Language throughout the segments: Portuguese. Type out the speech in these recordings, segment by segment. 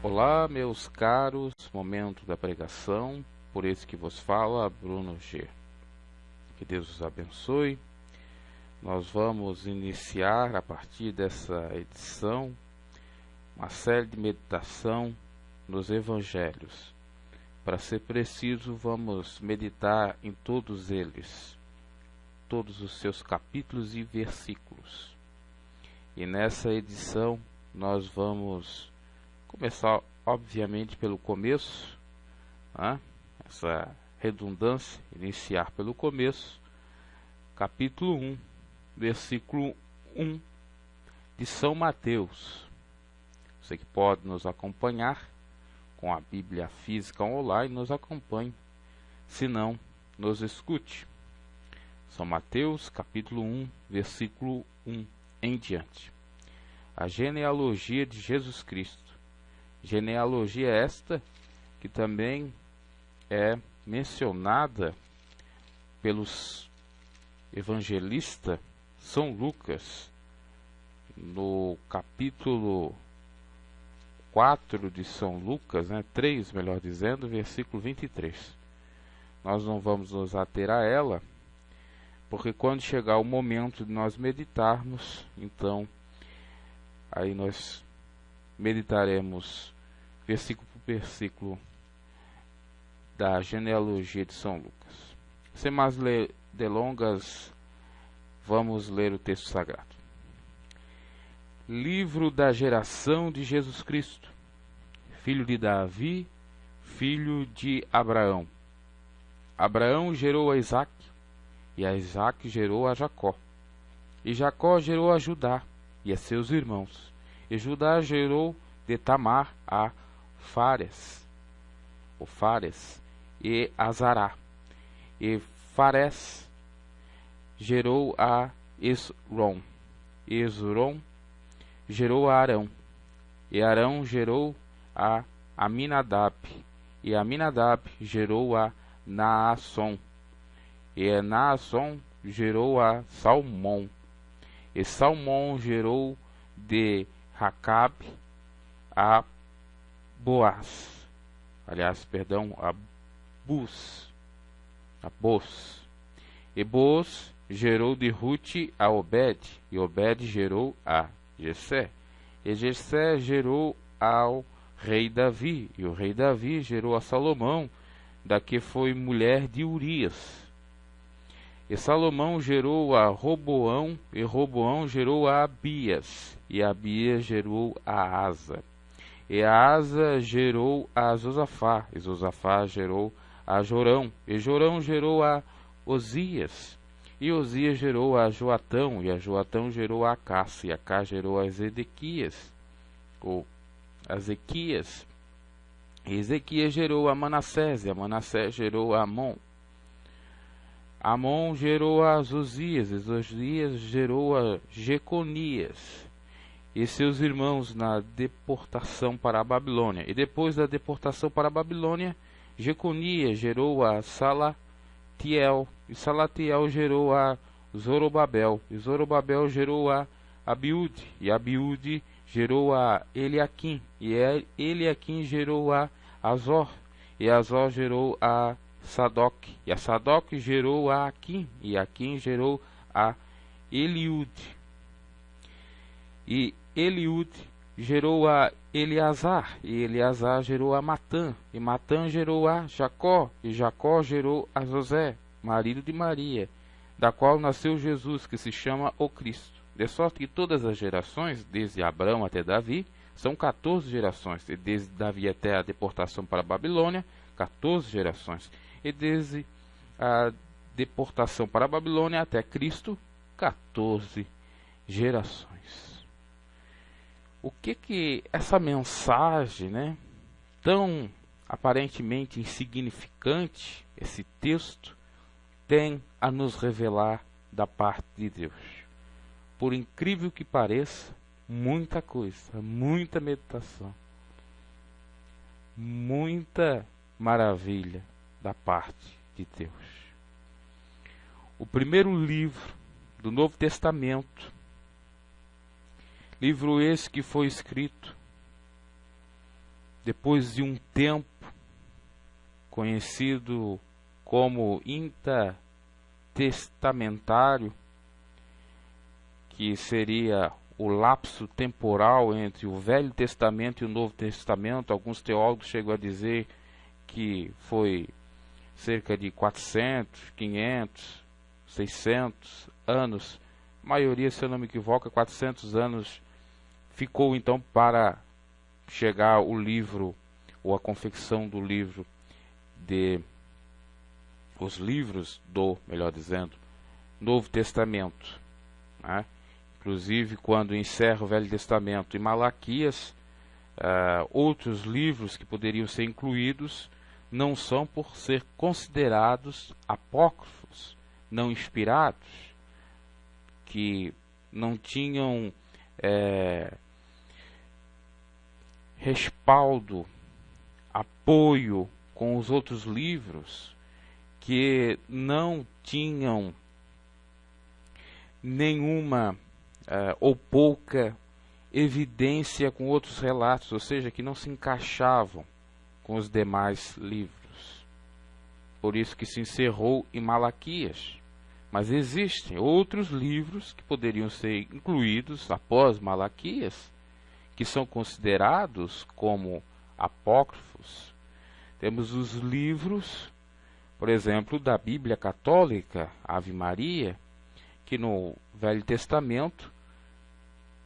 Olá, meus caros, momento da pregação, por esse que vos fala, Bruno G. Que Deus os abençoe. Nós vamos iniciar, a partir dessa edição, uma série de meditação nos Evangelhos. Para ser preciso, vamos meditar em todos eles, todos os seus capítulos e versículos. E nessa edição, nós vamos começar, obviamente, pelo começo, essa redundância, iniciar pelo começo, capítulo 1, versículo 1 de São Mateus. Você que pode nos acompanhar com a Bíblia física online, nos acompanhe, se não, nos escute. São Mateus, capítulo 1, versículo 1 em diante. A genealogia de Jesus Cristo. Genealogia esta que também é mencionada pelos evangelistas São Lucas no capítulo 4 de São Lucas, 3, melhor dizendo, versículo 23. Nós não vamos nos ater a ela, porque quando chegar o momento de nós meditarmos, então aí nós meditaremos versículo por versículo da genealogia de São Lucas. Sem mais delongas, vamos ler o texto sagrado. Livro da geração de Jesus Cristo, filho de Davi, filho de Abraão. Abraão gerou a Isaque, e a Isaque gerou a Jacó. E Jacó gerou a Judá e a seus irmãos. E Judá gerou de Tamar a Fares, e a Zará. E Fares gerou a Esrom. E Esrom gerou a Arão. E Arão gerou a Aminadab. E Aminadab gerou a Naasson. E Naasson gerou a Salmão. E Salmão gerou de Racabe a Boaz. A Boz. E Boz gerou de Rute a Obed. E Obed gerou a Jessé. E Jessé gerou ao rei Davi. E o rei Davi gerou a Salomão, da que foi mulher de Urias. E Salomão gerou a Roboão, e Roboão gerou a Abias, e Abias gerou a Asa. E a Asa gerou a Josafá, e Josafá gerou a Jorão, e Jorão gerou a Osias. E Osias gerou a Joatão, e a Joatão gerou a Acás, e Acás gerou a Ezequias, ou Ezequias. E Ezequias gerou a Manassés, e a Manassés gerou a Amon. Amon gerou a Josias, e Josias gerou a Jeconias e seus irmãos na deportação para a Babilônia. E depois da deportação para a Babilônia, Jeconias gerou a Salatiel, e Salatiel gerou a Zorobabel, e Zorobabel gerou a Abiúde, e Abiúde gerou a Eliaquim, e Eliaquim gerou a Azor, e Azor gerou a Sadoc, e a Sadoc gerou a Aquim, e Aquim gerou a Eliude. E Eliude gerou a Eleazar, e Eleazar gerou a Matã, e Matã gerou a Jacó, e Jacó gerou a José, marido de Maria, da qual nasceu Jesus, que se chama o Cristo. De sorte que todas as gerações, desde Abraão até Davi, são 14 gerações, e desde Davi até a deportação para a Babilônia, 14 gerações. E desde a deportação para a Babilônia até Cristo, 14 gerações. O que essa mensagem, tão aparentemente insignificante, esse texto, tem a nos revelar da parte de Deus? Por incrível que pareça, muita coisa, muita meditação, muita maravilha da parte de Deus. O primeiro livro do Novo Testamento, livro esse que foi escrito depois de um tempo conhecido como intertestamentário, que seria o lapso temporal entre o Velho Testamento e o Novo Testamento. Alguns teólogos chegam a dizer que foi cerca de 400, 500, 600 anos. A maioria, se eu não me equivoco, 400 anos ficou então para chegar o livro, ou a confecção do livro, os livros do, melhor dizendo, Novo Testamento, né? Inclusive, quando encerra o Velho Testamento e Malaquias, outros livros que poderiam ser incluídos não são por ser considerados apócrifos, não inspirados, que não tinham respaldo, apoio com os outros livros, que não tinham nenhuma ou pouca evidência com outros relatos, ou seja, que não se encaixavam com os demais livros. Por isso que se encerrou em Malaquias. Mas existem outros livros que poderiam ser incluídos após Malaquias, que são considerados como apócrifos. Temos os livros, por exemplo, da Bíblia Católica, Ave Maria, que no Velho Testamento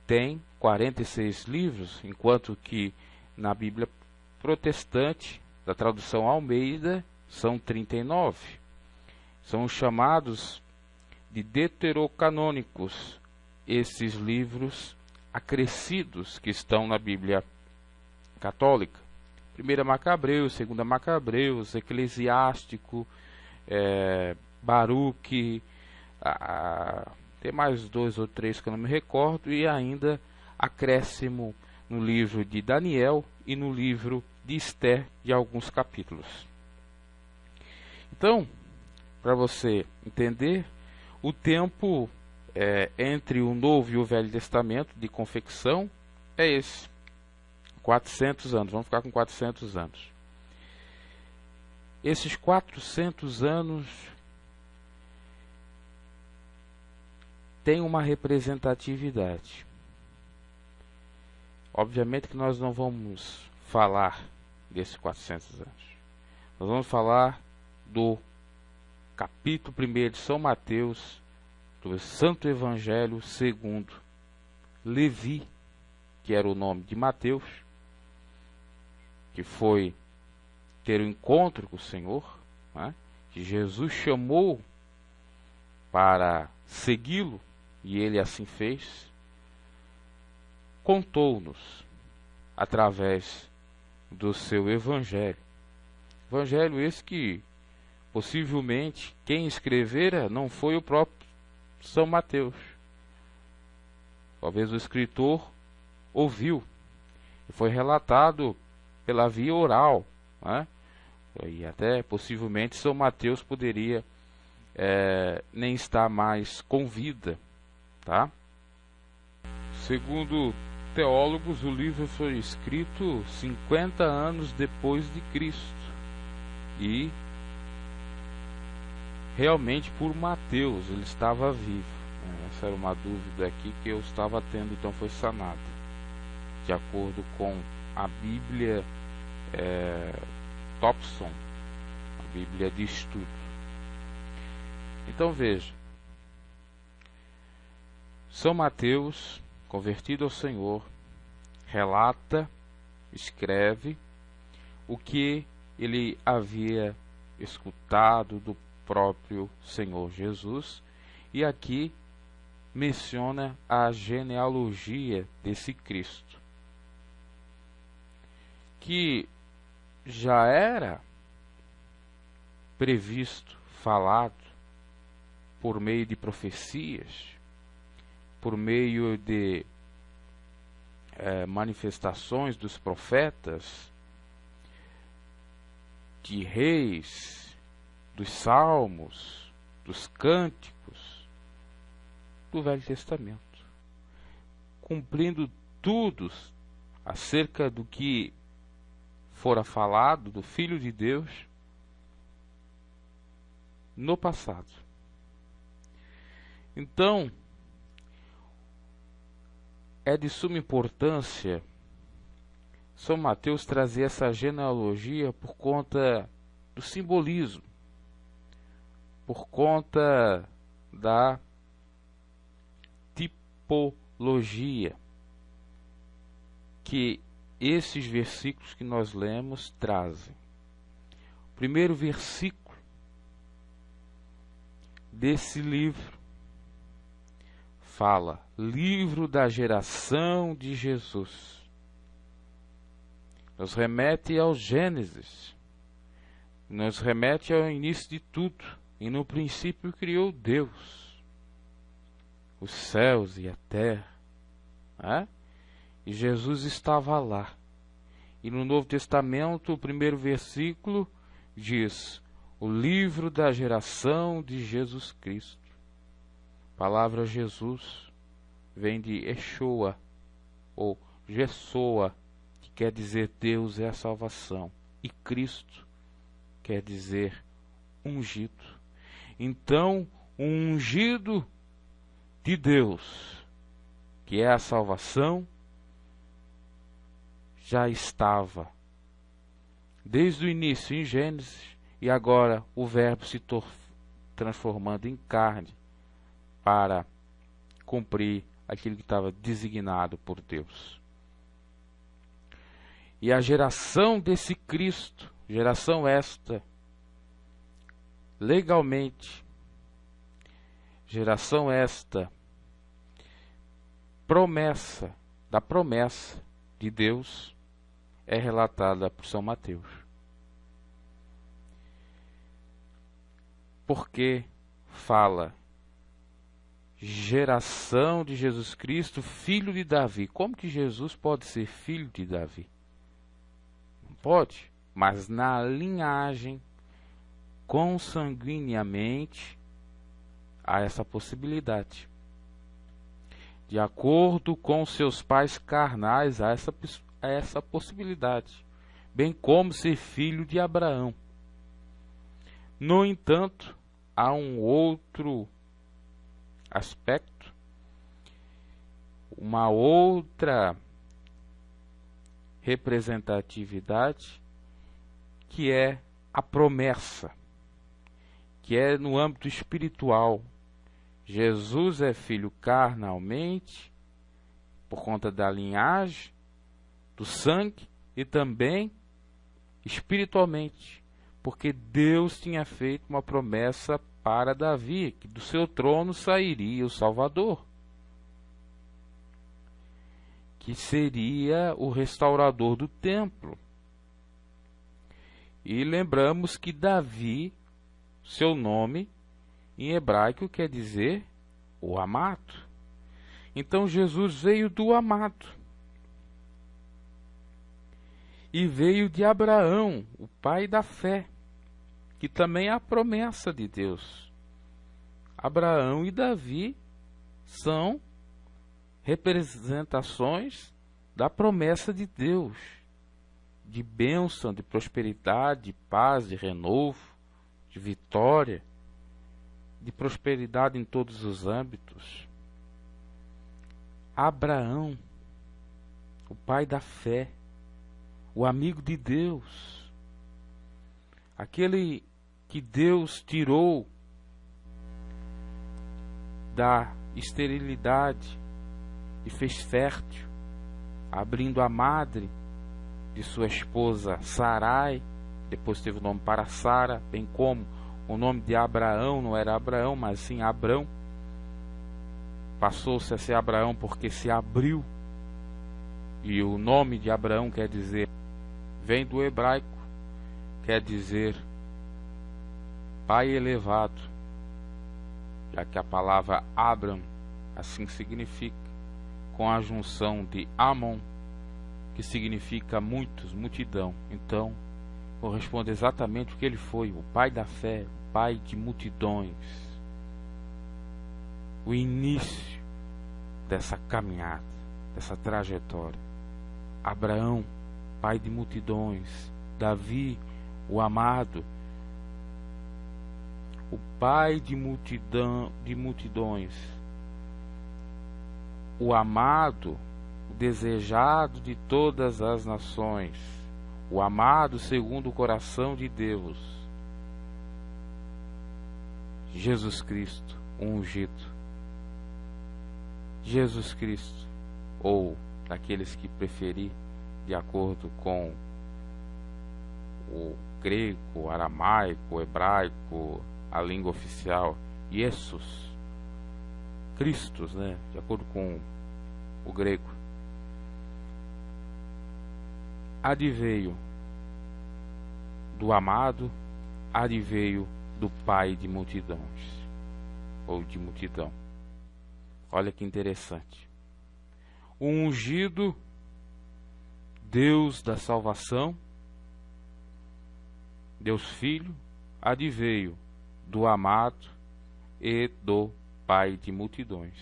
tem 46 livros, enquanto que na Bíblia Protestante, da tradução Almeida, são 39. São chamados de deuterocanônicos esses livros acrescidos que estão na Bíblia Católica. 1 Macabreus, 2 Macabreus, Eclesiástico, Baruque, tem mais 2 ou 3 que eu não me recordo, e ainda acréscimo no livro de Daniel e no livro de Esther, de alguns capítulos. Então, para você entender, o tempo entre o Novo e o Velho Testamento de confecção é esse, 400 anos, vamos ficar com 400 anos. Esses 400 anos têm uma representatividade. Obviamente que nós não vamos falar desses 400 anos. Nós vamos falar do capítulo 1 de São Mateus, do Santo Evangelho segundo Levi, que era o nome de Mateus, que foi ter um encontro com o Senhor, né? Que Jesus chamou para segui-lo, e ele assim fez. Contou-nos através do seu Evangelho. Evangelho esse que possivelmente quem escrevera não foi o próprio São Mateus. Talvez o escritor ouviu e foi relatado pela via oral, né? E até possivelmente São Mateus poderia nem estar mais com vida, tá? Segundo teólogos, o livro foi escrito 50 anos depois de Cristo, e realmente por Mateus, ele estava vivo. Essa era uma dúvida aqui que eu estava tendo, então foi sanada, de acordo com a Bíblia Thompson, a Bíblia de estudo. Então veja, São Mateus, convertido ao Senhor, relata, escreve o que ele havia escutado do próprio Senhor Jesus, e aqui menciona a genealogia desse Cristo, que já era previsto, falado, por meio de profecias, por meio de manifestações dos profetas, de reis, dos salmos, dos cânticos do Velho Testamento, cumprindo tudo acerca do que fora falado do Filho de Deus no passado. Então, é de suma importância São Mateus trazer essa genealogia por conta do simbolismo, por conta da tipologia que esses versículos que nós lemos trazem. O primeiro versículo desse livro fala: livro da geração de Jesus. Nos remete ao Gênesis, nos remete ao início de tudo. E no princípio criou Deus os céus e a terra, né? E Jesus estava lá. E no Novo Testamento, o primeiro versículo diz: o livro da geração de Jesus Cristo. A palavra Jesus vem de Yeshua, ou Jessoa, que quer dizer Deus é a salvação. E Cristo quer dizer ungido. Então, o ungido de Deus, que é a salvação, já estava desde o início em Gênesis, e agora o Verbo se transformando em carne para cumprir aquilo que estava designado por Deus. E a geração desse Cristo, geração esta, legalmente, geração esta, da promessa de Deus, é relatada por São Mateus. Porque fala geração de Jesus Cristo, filho de Davi. Como que Jesus pode ser filho de Davi? Não pode, mas na linhagem, consanguineamente, há essa possibilidade. De acordo com seus pais carnais, há essa possibilidade, bem como ser filho de Abraão. No entanto, há um outro aspecto, uma outra representatividade, que é a promessa, que é no âmbito espiritual. Jesus é filho carnalmente, por conta da linhagem, do sangue, e também espiritualmente, porque Deus tinha feito uma promessa para Davi, que do seu trono sairia o Salvador, que seria o restaurador do templo. E lembramos que Davi, seu nome em hebraico quer dizer o amado. Então Jesus veio do amado. E veio de Abraão, o pai da fé, que também é a promessa de Deus. Abraão e Davi são representações da promessa de Deus, de bênção, de prosperidade, de paz, de renovo, de vitória, de prosperidade em todos os âmbitos. Abraão, o pai da fé, o amigo de Deus, aquele que Deus tirou da esterilidade e fez fértil, abrindo a madre de sua esposa Sarai, depois teve o nome para Sara, bem como o nome de Abraão não era Abraão, mas sim Abrão. Passou-se a ser Abraão porque se abriu. E o nome de Abraão quer dizer, vem do hebraico, quer dizer pai elevado, já que a palavra Abram assim significa, com a junção de Amon, que significa muitos, multidão. Então, corresponde exatamente o que ele foi, o pai da fé, o pai de multidões. O início dessa caminhada, dessa trajetória. Abraão, pai de multidões. Davi, o amado, o pai de multidões, o amado, o desejado de todas as nações, o amado segundo o coração de Deus, Jesus Cristo, o ungido. Jesus Cristo, ou daqueles que preferir, de acordo com o grego, o aramaico, o hebraico, a língua oficial, Jesus Christos, né? De acordo com o grego. Adveio do amado, adveio do pai de multidões, ou de multidão. Olha que interessante. O ungido, Deus da salvação, Deus Filho, adveio do amado e do pai de multidões.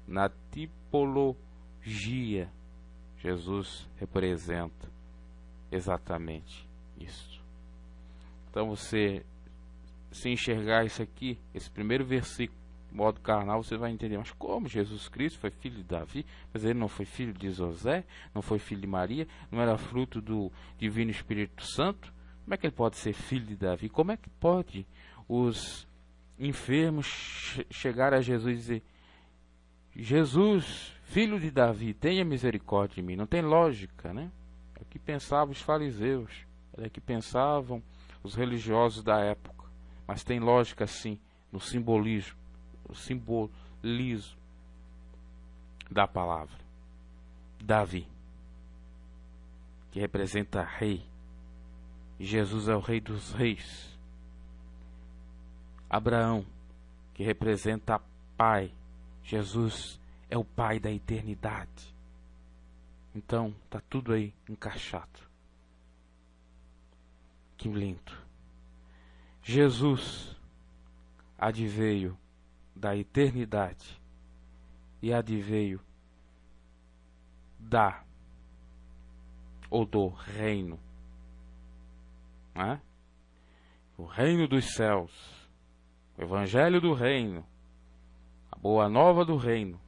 Na tipologia, Jesus representa exatamente isso. Então você, se enxergar isso aqui, esse primeiro versículo, de modo carnal, você vai entender, mas como Jesus Cristo foi filho de Davi? Mas ele não foi filho de José, não foi filho de Maria, não era fruto do Divino Espírito Santo? Como é que ele pode ser filho de Davi? Como é que pode os enfermos chegar a Jesus e dizer: Jesus, filho de Davi, tenha misericórdia de mim? Não tem lógica, né? É o que pensavam os fariseus, é o que pensavam os religiosos da época. Mas tem lógica sim no simbolismo, o simbolismo da palavra. Davi, que representa rei. Jesus é o rei dos reis. Abraão, que representa pai. Jesus é o pai da eternidade. Então, está tudo aí encaixado. Que lindo. Jesus adveio da eternidade e adveio da ou do reino, né? O reino dos céus, o evangelho do reino, a boa nova do reino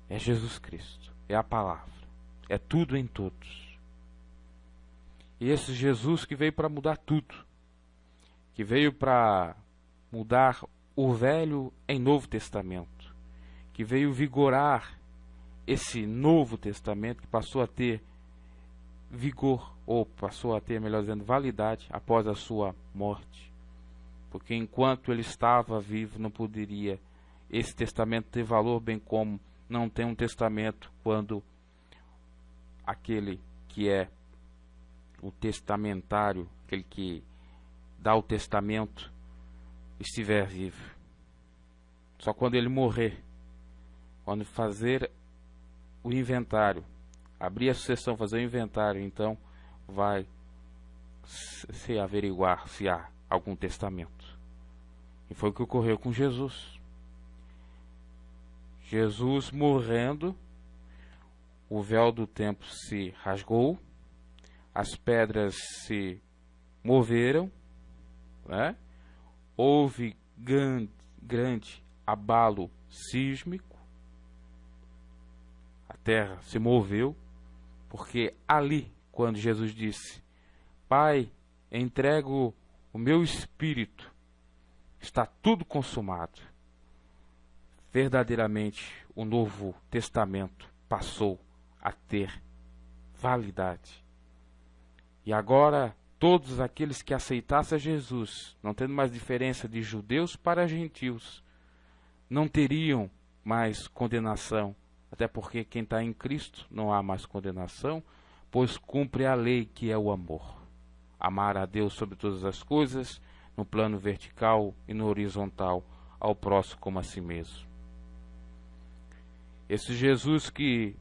é Jesus Cristo, é a palavra, é tudo em todos. E esse Jesus que veio para mudar tudo, que veio para mudar o Velho em Novo Testamento, que veio vigorar esse Novo Testamento, que passou a ter vigor, ou passou a ter, melhor dizendo, validade após a sua morte. Porque enquanto ele estava vivo, não poderia esse testamento ter valor, bem como não tem um testamento quando aquele que é o testamentário, aquele que dá o testamento, estiver vivo. Só quando ele morrer, quando fazer o inventário, abrir a sucessão, fazer o inventário, então vai se averiguar se há algum testamento. E foi o que ocorreu com Jesus. Jesus morrendo, o véu do templo se rasgou, as pedras se moveram, né? Houve grande abalo sísmico, a terra se moveu, porque ali, quando Jesus disse: Pai, entrego o meu espírito, está tudo consumado, verdadeiramente o Novo Testamento passou a ter validade. E agora todos aqueles que aceitassem a Jesus, não tendo mais diferença de judeus para gentios, não teriam mais condenação, até porque quem está em Cristo não há mais condenação, pois cumpre a lei, que é o amor. Amar a Deus sobre todas as coisas, no plano vertical e no horizontal, ao próximo como a si mesmo. Esse Jesus que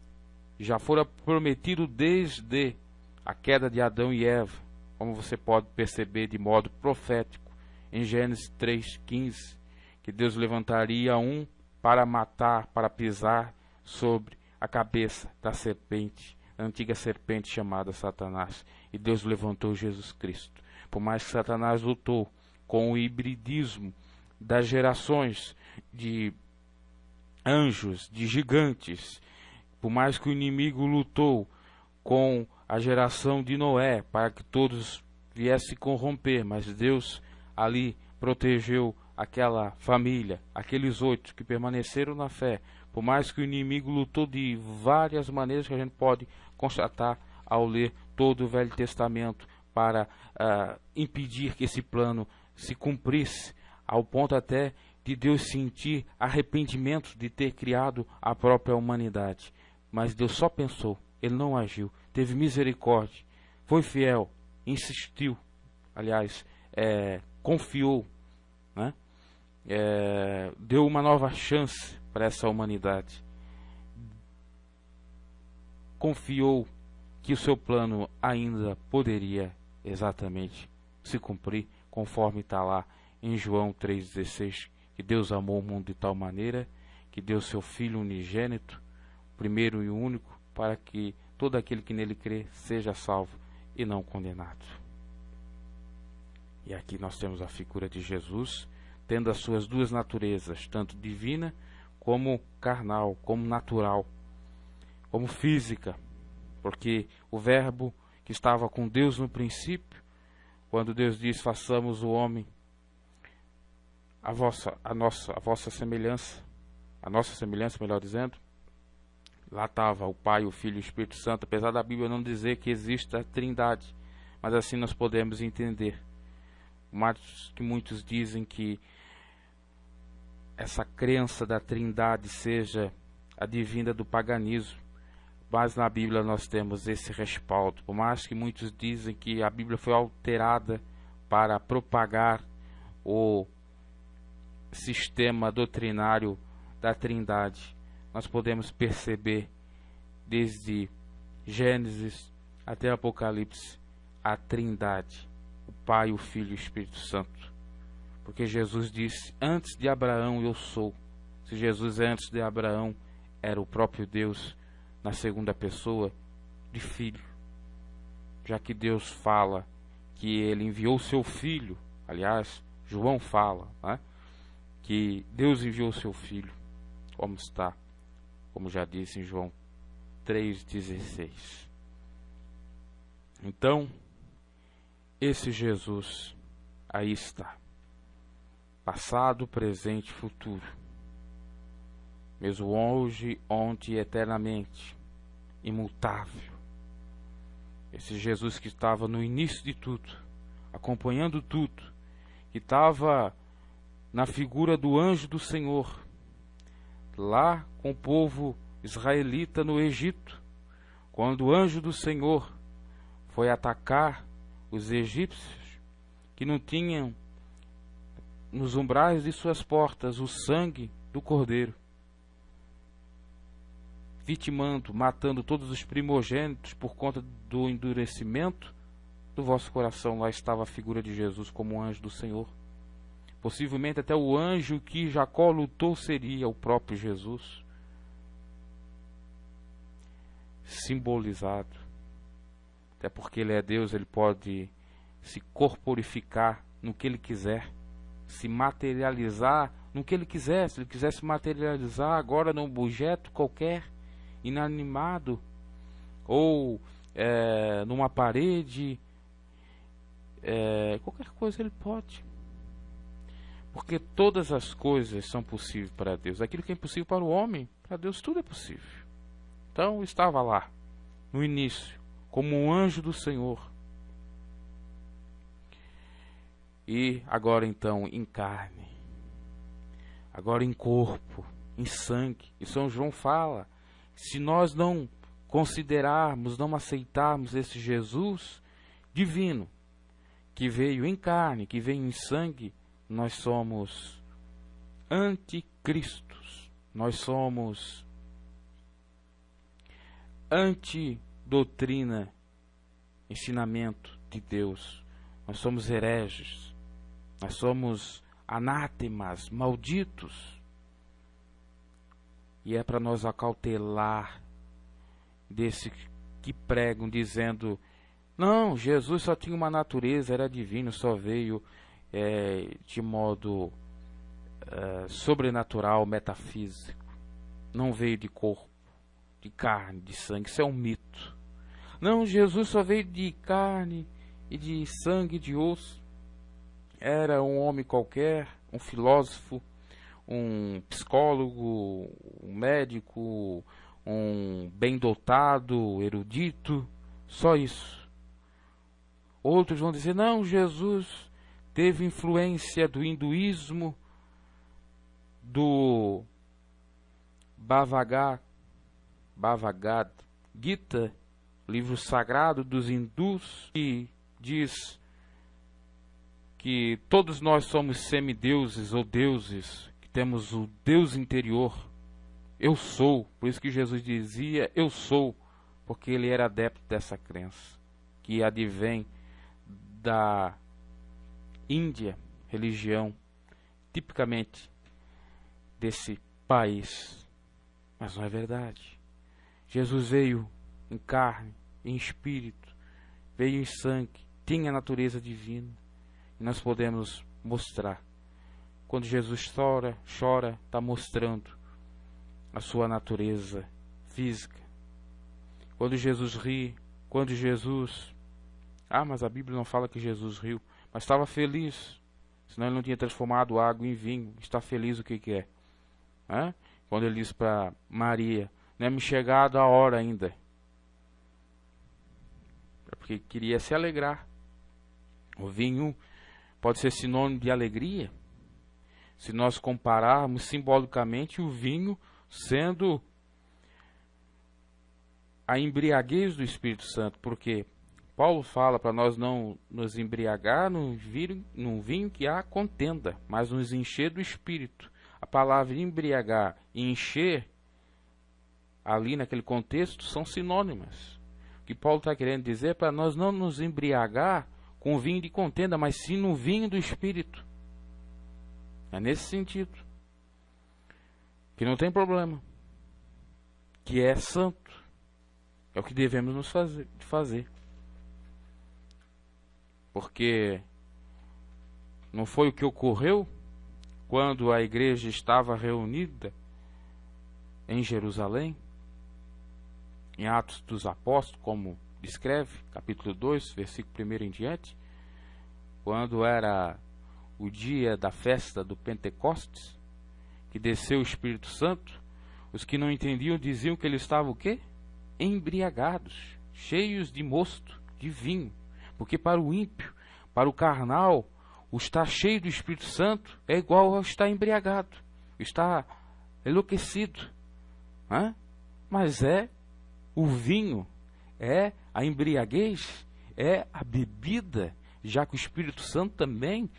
já fora prometido desde a queda de Adão e Eva, como você pode perceber de modo profético em Gênesis 3,15, que Deus levantaria um para matar, para pisar sobre a cabeça da serpente, a antiga serpente chamada Satanás, e Deus levantou Jesus Cristo. Por mais que Satanás lutou com o hibridismo das gerações de anjos, de gigantes, por mais que o inimigo lutou com a geração de Noé, para que todos viessem corromper, mas Deus ali protegeu aquela família, aqueles 8 que permaneceram na fé, por mais que o inimigo lutou de várias maneiras que a gente pode constatar ao ler todo o Velho Testamento, para impedir que esse plano se cumprisse, ao ponto até de Deus sentir arrependimento de ter criado a própria humanidade. Mas Deus só pensou, Ele não agiu, teve misericórdia, foi fiel, insistiu, aliás, confiou, né? Deu uma nova chance para essa humanidade. Confiou que o seu plano ainda poderia exatamente se cumprir, conforme está lá em João 3,16, que Deus amou o mundo de tal maneira que deu seu Filho unigênito, primeiro e único, para que todo aquele que nele crê seja salvo e não condenado. E aqui nós temos a figura de Jesus, tendo as suas duas naturezas, tanto divina como carnal, como natural, como física, porque o verbo que estava com Deus no princípio, quando Deus diz: façamos o homem a vossa semelhança, a nossa semelhança, melhor dizendo, lá estava o Pai, o Filho e o Espírito Santo, apesar da Bíblia não dizer que existe a Trindade, mas assim nós podemos entender. Mas que muitos dizem que essa crença da Trindade seja advinda do paganismo, mas na Bíblia nós temos esse respaldo. Por mais que muitos dizem que a Bíblia foi alterada para propagar o sistema doutrinário da Trindade, nós podemos perceber desde Gênesis até Apocalipse a Trindade, o Pai, o Filho e o Espírito Santo. Porque Jesus disse: antes de Abraão eu sou. Se Jesus antes de Abraão era o próprio Deus na segunda pessoa de Filho, já que Deus fala que Ele enviou o seu Filho, aliás, João fala, né, que Deus enviou o seu Filho, como está, como já disse em João 3,16. Então, esse Jesus aí está, passado, presente e futuro, mesmo hoje, ontem e eternamente, imutável. Esse Jesus que estava no início de tudo, acompanhando tudo, que estava na figura do anjo do Senhor, lá com o povo israelita no Egito, quando o anjo do Senhor foi atacar os egípcios, que não tinham nos umbrais de suas portas o sangue do cordeiro, vitimando, matando todos os primogênitos por conta do endurecimento do vosso coração. Lá estava a figura de Jesus como um anjo do Senhor. Possivelmente até o anjo que Jacó lutou seria o próprio Jesus, simbolizado. Até porque Ele é Deus, Ele pode se corporificar no que Ele quiser, se materializar no que Ele quiser. Se Ele quiser se materializar agora num objeto qualquer, inanimado, ou numa parede, qualquer coisa Ele pode. Porque todas as coisas são possíveis para Deus. Aquilo que é impossível para o homem, para Deus tudo é possível. Então estava lá, no início, como um anjo do Senhor. E agora então em carne, agora em corpo, em sangue. E São João fala: se nós não considerarmos, não aceitarmos esse Jesus divino, que veio em carne, que veio em sangue, nós somos anticristos, nós somos antidoutrina, ensinamento de Deus, nós somos hereges, nós somos anátemas, malditos. E é para nós acautelar desse que pregam dizendo: não, Jesus só tinha uma natureza, era divino, só veio de modo sobrenatural, metafísico. Não veio de corpo, de carne, de sangue. Isso é um mito. Não, Jesus só veio de carne e de sangue, de osso. Era um homem qualquer, um filósofo, um psicólogo, um médico, um bem dotado, erudito, só isso. Outros vão dizer: não, Jesus teve influência do hinduísmo, do Bhagavad Gita, livro sagrado dos hindus, que diz que todos nós somos semideuses ou deuses, que temos o Deus interior. Eu sou, por isso que Jesus dizia eu sou, porque ele era adepto dessa crença, que advém da Índia, religião tipicamente desse país. Mas não é verdade. Jesus veio em carne, em espírito, veio em sangue, tinha a natureza divina. E nós podemos mostrar. Quando Jesus chora, está mostrando a sua natureza física. Quando Jesus ri, quando Jesus... mas a Bíblia não fala que Jesus riu, mas estava feliz. Senão ele não tinha transformado água em vinho. Está feliz, o que é? Quando ele diz para Maria: não é me chegado a hora ainda. É porque queria se alegrar. O vinho pode ser sinônimo de alegria. Se nós compararmos simbolicamente o vinho sendo a embriaguez do Espírito Santo, porque Paulo fala para nós não nos embriagar num vinho que há contenda, mas nos encher do Espírito. A palavra embriagar e encher, ali naquele contexto, são sinônimas. O que Paulo está querendo dizer é para nós não nos embriagar com vinho de contenda, mas sim no vinho do Espírito. É nesse sentido. Que não tem problema. Que é santo. É o que devemos nos fazer. Porque não foi o que ocorreu quando a igreja estava reunida em Jerusalém, em Atos dos Apóstolos, como descreve, capítulo 2, versículo 1 em diante, quando era o dia da festa do Pentecostes, que desceu o Espírito Santo, os que não entendiam diziam que eles estavam o quê? Embriagados, cheios de mosto, de vinho. Porque para o ímpio, para o carnal, o estar cheio do Espírito Santo é igual ao estar embriagado, estar enlouquecido. Mas é o vinho, é a embriaguez, é a bebida, já que o Espírito Santo também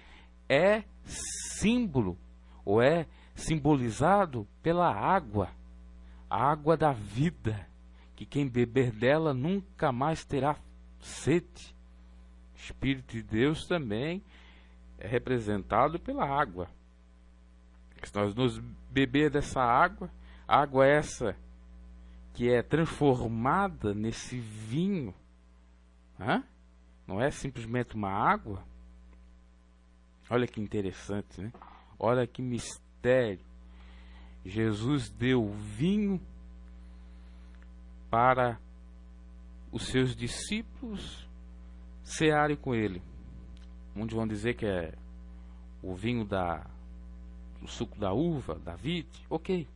é símbolo, ou é simbolizado pela água, a água da vida, que quem beber dela nunca mais terá sede. O Espírito de Deus também é representado pela água. Se nós nos beber dessa água, água essa que é transformada nesse vinho, não é simplesmente uma água. Olha que interessante, né? Olha que mistério. Jesus deu vinho para os seus discípulos cearem com ele. Muitos vão dizer que é o vinho o suco da uva, da vide. Ok.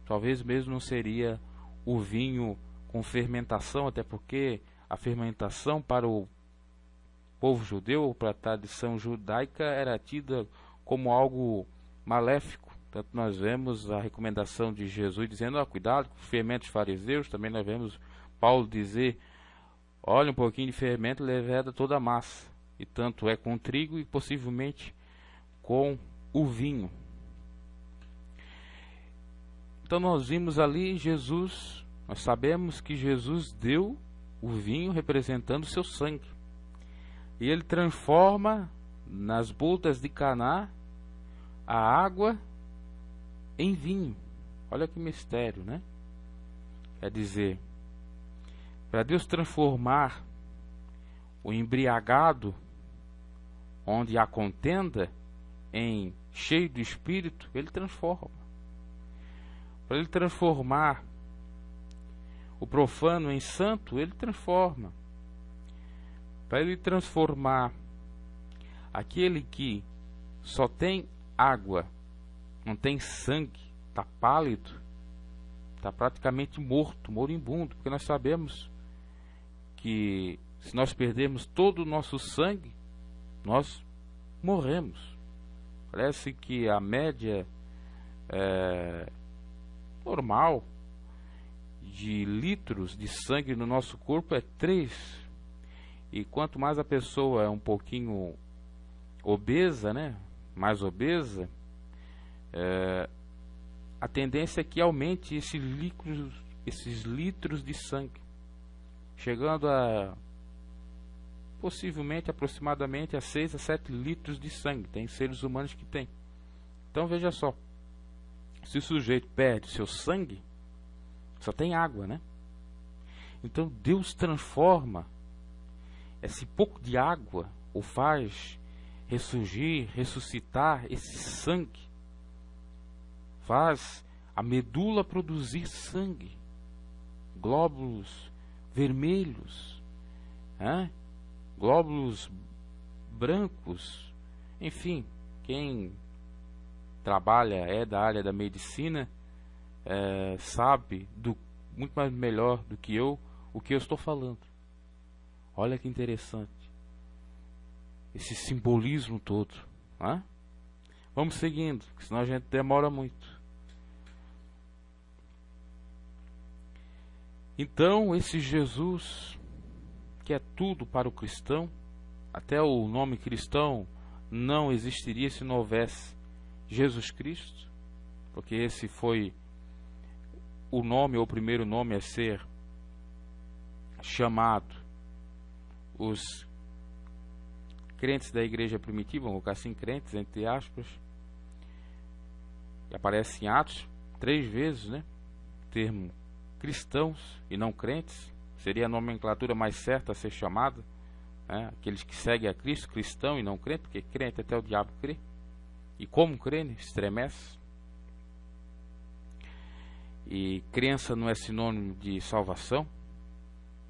Talvez mesmo não seria o vinho com fermentação, até porque a fermentação para o povo judeu, ou para a tradição judaica, era tida como algo maléfico. Tanto nós vemos a recomendação de Jesus dizendo: cuidado com os fermentos fariseus. Também nós vemos Paulo dizer: olha, um pouquinho de fermento leveda toda a massa. E tanto é com o trigo e possivelmente com o vinho. Então nós vimos ali Jesus, nós sabemos que Jesus deu o vinho representando o seu sangue. E ele transforma nas bodas de Caná a água em vinho. Olha que mistério, né? Quer dizer, Para Deus transformar o embriagado, onde há contenda, em cheio do Espírito, Ele transforma. Para Ele transformar o profano em santo, Ele transforma. Para Ele transformar aquele que só tem água, não tem sangue, está pálido, está praticamente morto, moribundo, porque nós sabemos que se nós perdermos todo o nosso sangue, nós morremos. Parece que a média normal de litros de sangue no nosso corpo é 3. E quanto mais a pessoa é um pouquinho obesa, né? Mais obesa, a tendência é que aumente esses litros de sangue, chegando a possivelmente, aproximadamente a 6 a 7 litros de sangue. Tem seres humanos que têm. Então veja só, se o sujeito perde seu sangue, só tem água, né? Então Deus transforma esse pouco de água, ou faz ressurgir, ressuscitar esse sangue, faz a medula produzir sangue, glóbulos vermelhos, glóbulos brancos, enfim, quem trabalha, da área da medicina, sabe muito mais melhor do que eu o que eu estou falando. Olha que interessante esse simbolismo todo. Vamos seguindo, senão a gente demora muito. Então esse Jesus, que é tudo para o cristão, até o nome cristão não existiria se não houvesse Jesus Cristo, porque esse foi o nome, ou o primeiro nome a ser chamado os crentes da igreja primitiva, vamos colocar assim, crentes entre aspas, que aparece em Atos 3 vezes, né? O termo cristãos e não crentes seria a nomenclatura mais certa a ser chamada, aqueles que seguem a Cristo, cristão e não crente, porque crente até o diabo crê, e como crê, né? Estremece. E crença não é sinônimo de salvação,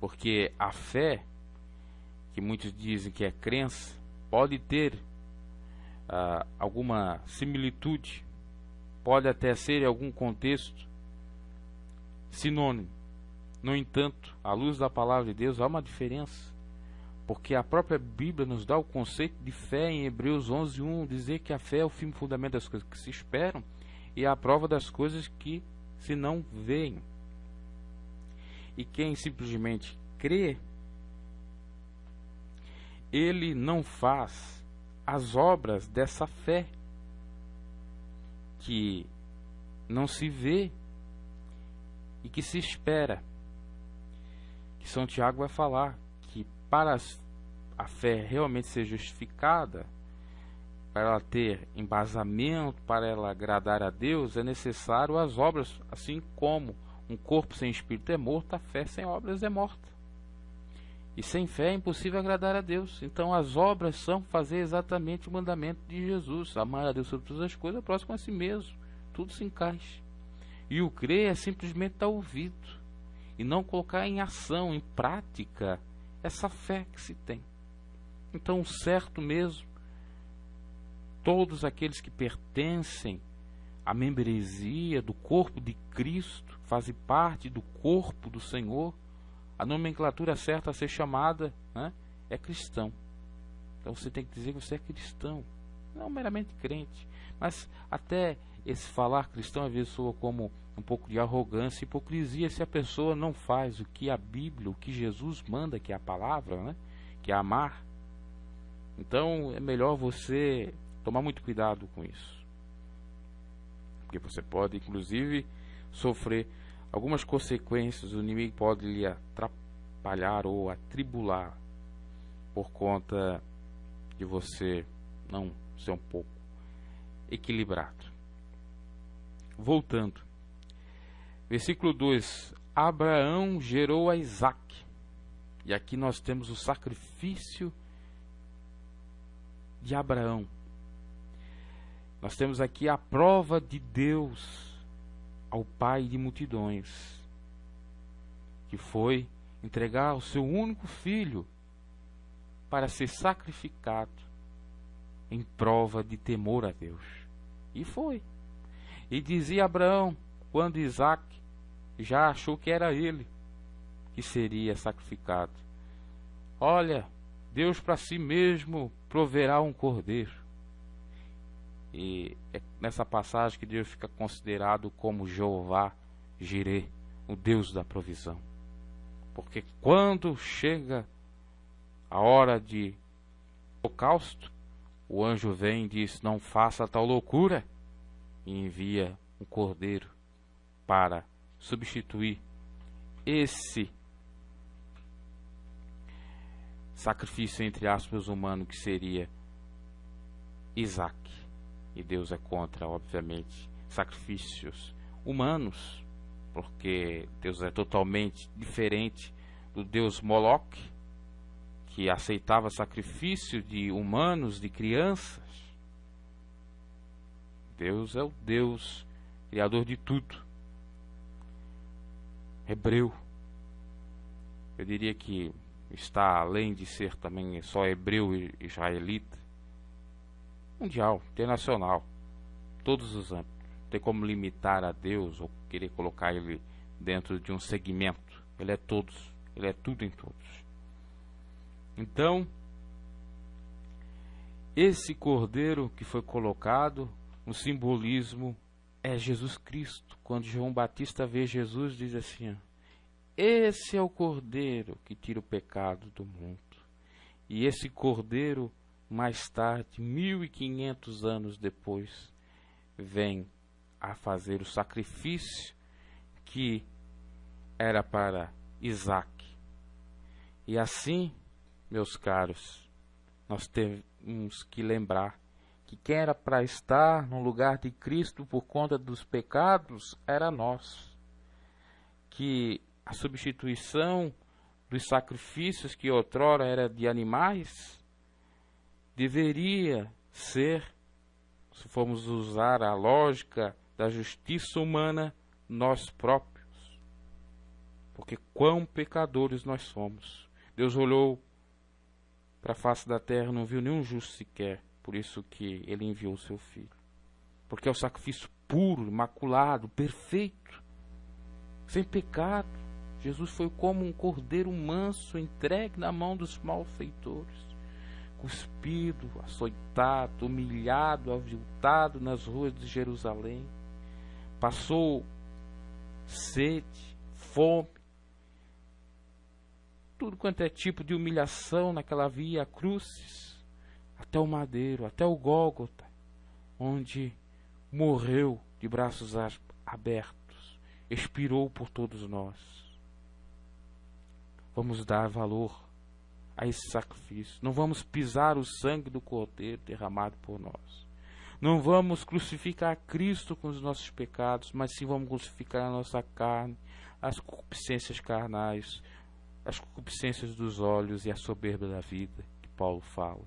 porque a fé, que muitos dizem que é crença, pode ter alguma similitude, pode até ser em algum contexto sinônimo. No entanto, à luz da palavra de Deus, há uma diferença, porque a própria Bíblia nos dá o conceito de fé em Hebreus 11:1, dizer que a fé é o firme fundamento das coisas que se esperam e a prova das coisas que se não veem. E quem simplesmente crê, ele não faz as obras dessa fé que não se vê e que se espera. Que São Tiago vai falar que para a fé realmente ser justificada, para ela ter embasamento, para ela agradar a Deus, é necessário as obras, assim como um corpo sem espírito é morto, a fé sem obras é morta. E sem fé é impossível agradar a Deus. Então as obras são fazer exatamente o mandamento de Jesus: amar a Deus sobre todas as coisas, próximo a si mesmo. Tudo se encaixa. E o crer é simplesmente dar ouvido e não colocar em ação, em prática, essa fé que se tem. Então o certo mesmo, todos aqueles que pertencem à membresia do corpo de Cristo, fazem parte do corpo do Senhor, a nomenclatura certa a ser chamada, é cristão. Então você tem que dizer que você é cristão, não meramente crente. Mas até esse falar cristão às vezes soa como um pouco de arrogância e hipocrisia se a pessoa não faz o que a Bíblia, o que Jesus manda, que é a palavra, que é amar. Então é melhor você tomar muito cuidado com isso, porque você pode inclusive sofrer algumas consequências. O inimigo pode lhe atrapalhar ou atribular por conta de você não ser um pouco equilibrado. Voltando, versículo 2: Abraão gerou a Isaque. E aqui nós temos o sacrifício de Abraão. Nós temos aqui a prova de Deus ao pai de multidões, que foi entregar o seu único filho para ser sacrificado em prova de temor a Deus. E foi. E dizia Abraão, quando Isaac já achou que era ele que seria sacrificado: olha, Deus para si mesmo proverá um cordeiro. E é nessa passagem que Deus fica considerado como Jeová Jireh, o Deus da provisão. Porque quando chega a hora de holocausto, o anjo vem e diz: não faça tal loucura, e envia um cordeiro para substituir esse sacrifício, entre aspas, humano, que seria Isaac. E Deus é contra, obviamente, sacrifícios humanos, porque Deus é totalmente diferente do Deus Moloque, que aceitava sacrifício de humanos, de crianças. Deus é o Deus criador de tudo. Hebreu, eu diria que está além de ser também só hebreu e israelita, mundial, internacional, todos os âmbitos. Não tem como limitar a Deus ou querer colocar ele dentro de um segmento. Ele é todos, ele é tudo em todos. Então, esse cordeiro que foi colocado, o simbolismo é Jesus Cristo. Quando João Batista vê Jesus, diz assim: esse é o cordeiro que tira o pecado do mundo. E esse cordeiro, mais tarde, 1500 anos depois, vem a fazer o sacrifício que era para Isaac. E assim, meus caros, nós temos que lembrar que quem era para estar no lugar de Cristo por conta dos pecados era nós. Que a substituição dos sacrifícios que outrora era de animais deveria ser, se formos usar a lógica da justiça humana, nós próprios. Porque quão pecadores nós somos. Deus olhou para a face da terra e não viu nenhum justo sequer. Por isso que ele enviou o seu filho. Porque é o sacrifício puro, imaculado, perfeito, sem pecado. Jesus foi como um cordeiro manso entregue na mão dos malfeitores, cuspido, açoitado, humilhado, aviltado nas ruas de Jerusalém. Passou sede, fome, tudo quanto é tipo de humilhação naquela via cruzes, até o madeiro, até o Gólgota, onde morreu de braços abertos, expirou por todos nós. Vamos dar valor a esse sacrifício. Não vamos pisar o sangue do cordeiro derramado por nós. Não vamos crucificar Cristo com os nossos pecados, mas sim vamos crucificar a nossa carne, as concupiscências carnais, as concupiscências dos olhos e a soberba da vida, que Paulo fala.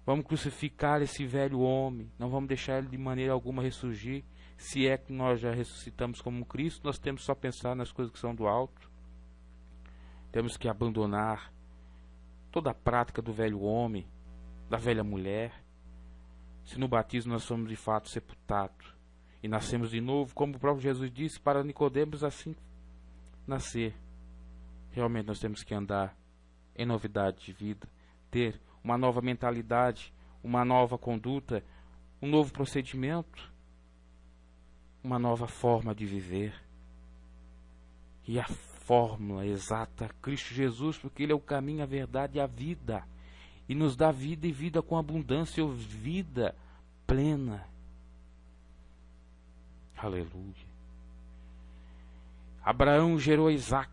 Vamos crucificar esse velho homem, não vamos deixar ele de maneira alguma ressurgir. Se é que nós já ressuscitamos como Cristo, nós temos só pensar nas coisas que são do alto. Temos que abandonar toda a prática do velho homem, da velha mulher. Se no batismo nós somos de fato sepultados e nascemos de novo, como o próprio Jesus disse para Nicodemos, assim nascer. Realmente nós temos que andar em novidade de vida, ter uma nova mentalidade, uma nova conduta, um novo procedimento, uma nova forma de viver. E a fórmula exata, Cristo Jesus, porque Ele é o caminho, a verdade e a vida. E nos dá vida e vida com abundância, ou vida plena. Aleluia. Abraão gerou Isaac.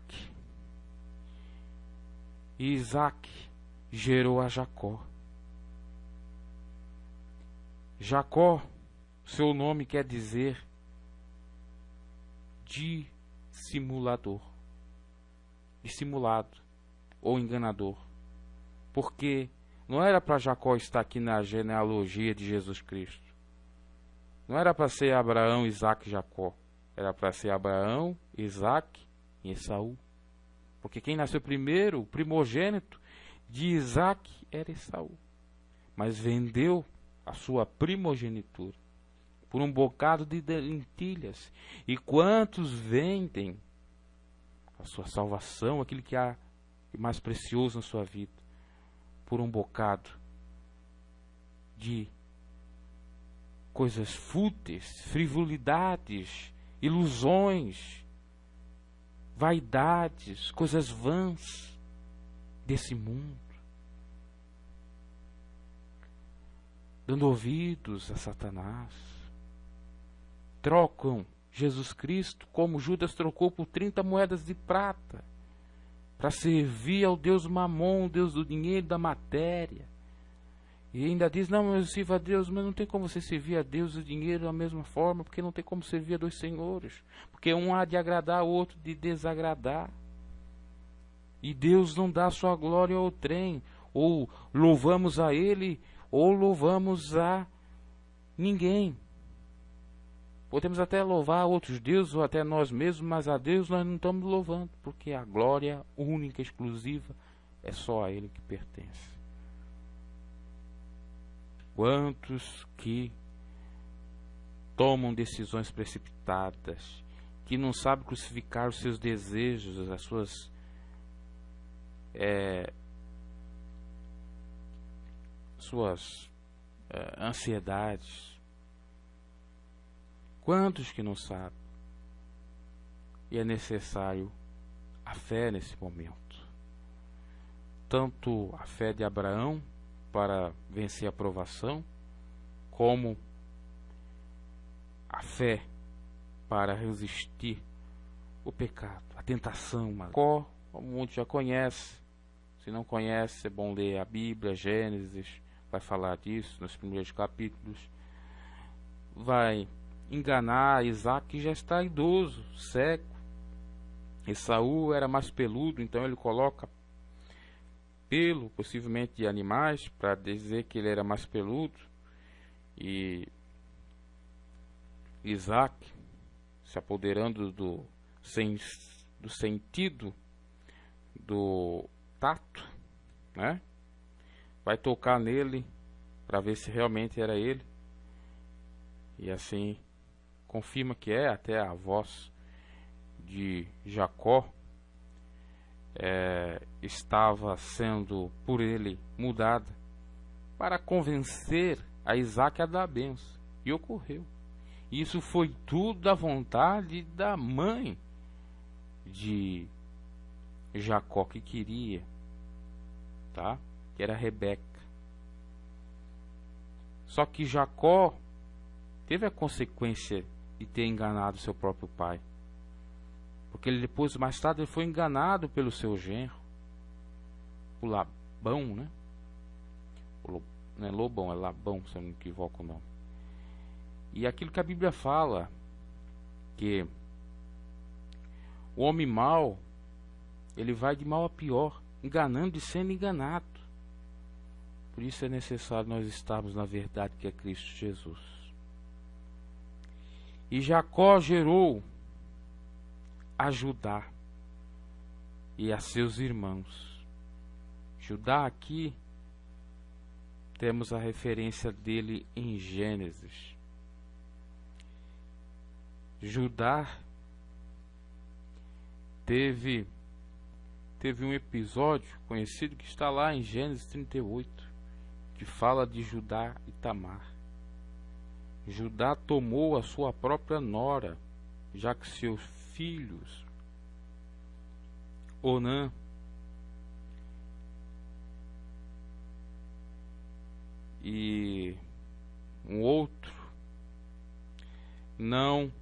E Isaac gerou a Jacó. Jacó, seu nome quer dizer dissimulador. Dissimulado. ou enganador. Porque não era para Jacó estar aqui na genealogia de Jesus Cristo. Não era para ser Abraão, Isaac e Jacó. Era para ser Abraão, Isaac e Esaú. Porque quem nasceu primeiro, o primogênito de Isaac, era Esaú. Mas vendeu a sua primogenitura por um bocado de lentilhas. E quantos vendem a sua salvação, aquilo que há de mais precioso na sua vida, por um bocado de coisas fúteis, frivolidades, ilusões, vaidades, coisas vãs desse mundo, dando ouvidos a Satanás. Trocam Jesus Cristo, como Judas trocou, por 30 moedas de prata, para servir ao Deus Mamon, Deus do dinheiro, da matéria. E ainda diz, não, eu sirvo a Deus, mas não tem como você servir a Deus e o dinheiro da mesma forma, porque não tem como servir a dois senhores. Porque um há de agradar, o outro de desagradar. E Deus não dá sua glória ao trem. Ou louvamos a Ele, ou louvamos a ninguém. Podemos até louvar outros deuses, ou até nós mesmos, mas a Deus nós não estamos louvando, porque a glória única, exclusiva, é só a Ele que pertence. Quantos que tomam decisões precipitadas, que não sabem crucificar os seus desejos, as suas ansiedades. Quantos que não sabem? E é necessário a fé nesse momento. Tanto a fé de Abraão para vencer a provação, como a fé para resistir o pecado, a tentação. Jacó, como muitos já conhecem, se não conhece, é bom ler a Bíblia, Gênesis, vai falar disso nos primeiros capítulos. Vai enganar Isaac, que já está idoso, cego. Esaú era mais peludo, então ele coloca pelo, possivelmente de animais, para dizer que ele era mais peludo. E Isaac, se apoderando do sentido do tato, né? Vai tocar nele para ver se realmente era ele. E assim confirma que é. Até a voz de Jacó estava sendo por ele mudada para convencer a Isaac a dar a benção. E ocorreu. Isso foi tudo da vontade da mãe de Jacó, que queria, tá? Que era Rebeca. Só que Jacó teve a consequência de ter enganado seu próprio pai, porque ele depois, mais tarde, ele foi enganado pelo seu genro, o Labão, né? Não é Lobão, é Labão, se eu não me equivoco o nome. E aquilo que a Bíblia fala, que o homem mau, ele vai de mal a pior, enganando e sendo enganado. Por isso é necessário nós estarmos na verdade, que é Cristo Jesus. E Jacó gerou a Judá e a seus irmãos. Judá, aqui temos a referência dele em Gênesis. Judá teve um episódio conhecido que está lá em Gênesis 38, que fala de Judá e Tamar. Judá tomou a sua própria nora, já que seus filhos, Onã e um outro, não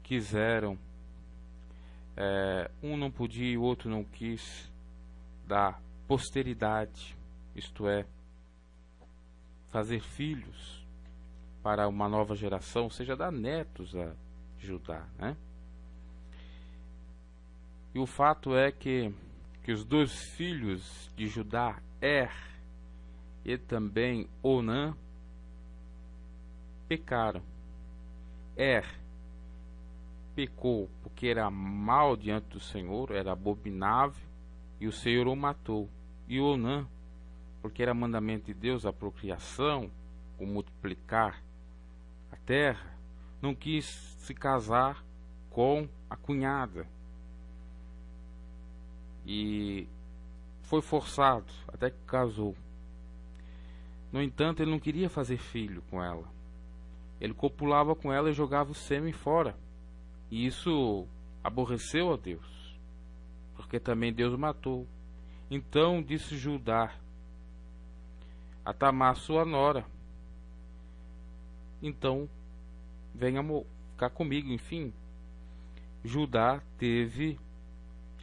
quiseram, um não podia e o outro não quis dar posteridade, isto é, fazer filhos para uma nova geração, ou seja, dar netos a Judá, né? E o fato é que os dois filhos de Judá, e também Onã, pecaram. Pecou porque era mal diante do Senhor, era abominável, e o Senhor o matou. E Onã, porque era mandamento de Deus a procriação, o multiplicar a terra, não quis se casar com a cunhada. E foi forçado, até que casou. No entanto, ele não queria fazer filho com ela. Ele copulava com ela e jogava o sêmen fora. E isso aborreceu a Deus, porque também Deus matou. Então disse Judá a Tamar, sua nora: então venha ficar comigo. Enfim, Judá teve,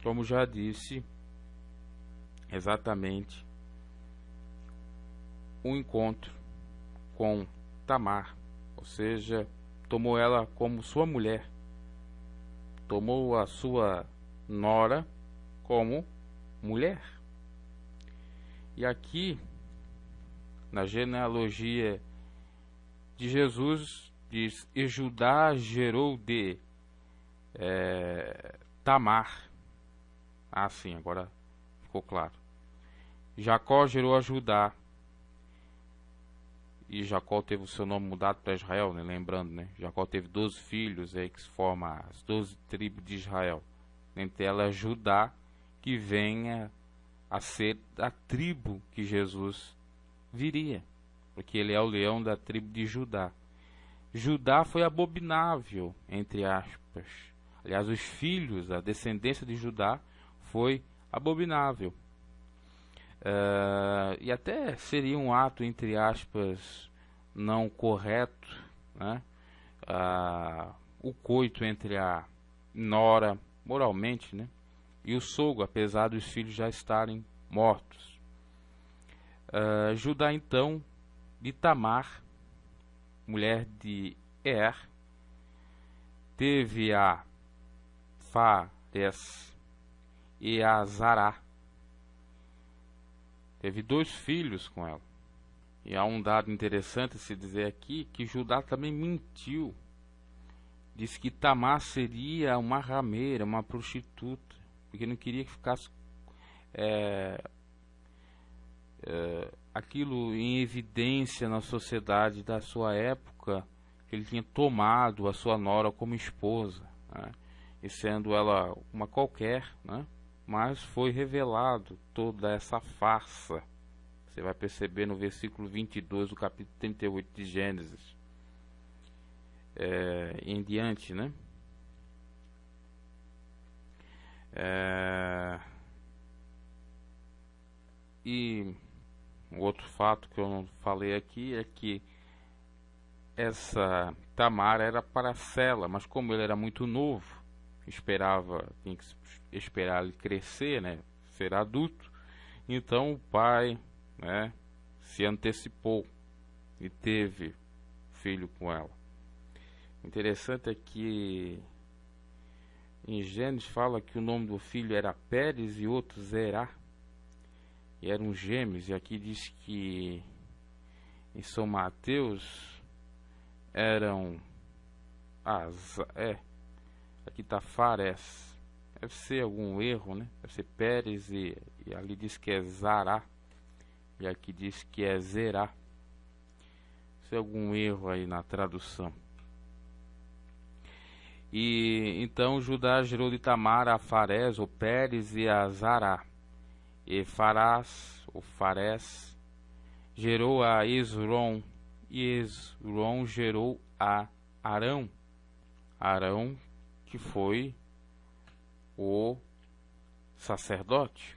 como já disse, exatamente um encontro com Tamar, ou seja, tomou ela como sua mulher, tomou a sua nora como mulher. E aqui, na genealogia de Jesus, diz: e Judá gerou de Tamar. Ah, sim, agora ficou claro. Jacó gerou a Judá. E Jacó teve o seu nome mudado para Israel, né? Lembrando, né? Jacó teve 12 filhos, aí que se forma as 12 tribos de Israel. Entre elas Judá, que venha a ser a tribo que Jesus viria, porque ele é o leão da tribo de Judá. Judá foi abominável, entre aspas. Aliás, os filhos, a descendência de Judá foi abominável. E até seria um ato, entre aspas, não correto, né? O coito entre a nora, moralmente, né? E o sogro, apesar dos filhos já estarem mortos. Judá, então, de Tamar, mulher de teve a Fares e a Zará. Teve 2 filhos com ela. E há um dado interessante a se dizer aqui, que Judá também mentiu. Disse que Tamar seria uma rameira, uma prostituta, porque não queria que ficasse aquilo em evidência na sociedade da sua época, que ele tinha tomado a sua nora como esposa, né? E sendo ela uma qualquer, né? Mas foi revelado toda essa farsa. Você vai perceber no versículo 22 do capítulo 38 de Gênesis em diante, né? E um outro fato que eu não falei aqui é que essa Tamar era Paracela, mas como ele era muito novo, tinha que esperar ele crescer, né, ser adulto, então o pai, né, se antecipou e teve filho com ela. Interessante é que em Gênesis fala que o nome do filho era Pérez e outro Zerá, e eram gêmeos, e aqui diz que em São Mateus eram aqui está Fares, deve ser algum erro, né? Deve ser Pérez e ali diz que é Zará, e aqui diz que é Zerá. Deve ser algum erro aí na tradução. E então Judá gerou de Tamar a Fares, ou Pérez, e a Zará. E Fares gerou a Esrom, e Esrom gerou a Arão. Arão, que foi o sacerdote,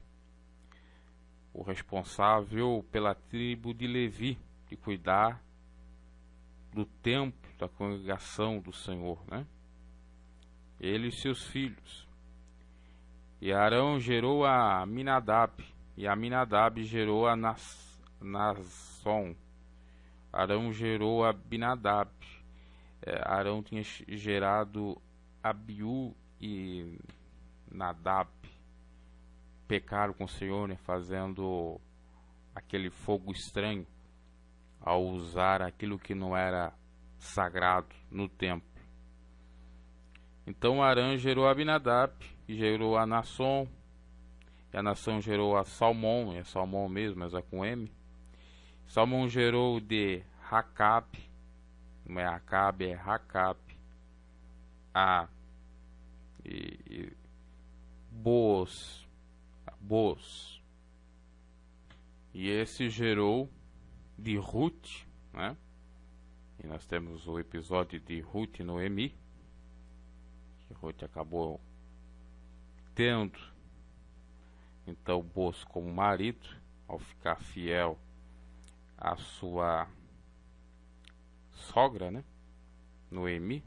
o responsável pela tribo de Levi, de cuidar do templo, da congregação do Senhor, né? Ele e seus filhos. E Arão gerou a Aminadab, e Aminadab gerou a Nasson. Arão gerou a Abinadab. Arão tinha gerado Abiú e Nadab pecaram com o Senhor, né, fazendo aquele fogo estranho ao usar aquilo que não era sagrado no templo. Então Arã gerou Abinadab e gerou a Nasson, e a Nação gerou a Salmão, é Salmão mesmo, mas é com M. Salmão gerou de Racabe, não é Acabe, é Racabe, e Boaz, e esse gerou de Ruth, né? E nós temos o episódio de Ruth e Noemi, que Ruth acabou tendo então Boaz como marido, ao ficar fiel à sua sogra, né, Noemi.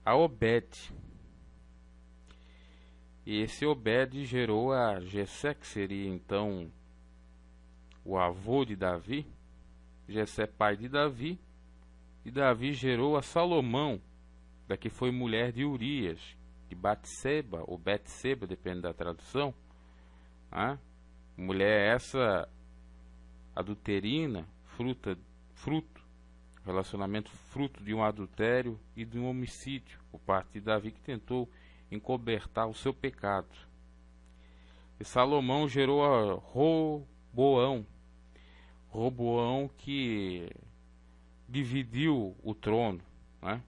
A Obed, e esse Obed gerou a Jessé, que seria então o avô de Davi. Jessé pai de Davi, e Davi gerou a Salomão, da que foi mulher de Urias, de Batseba, ou Betseba, depende da tradução, né? Mulher essa adulterina, relacionamento fruto de um adultério e de um homicídio por parte de Davi, que tentou encobertar o seu pecado. E Salomão gerou a Roboão, que dividiu o trono, né,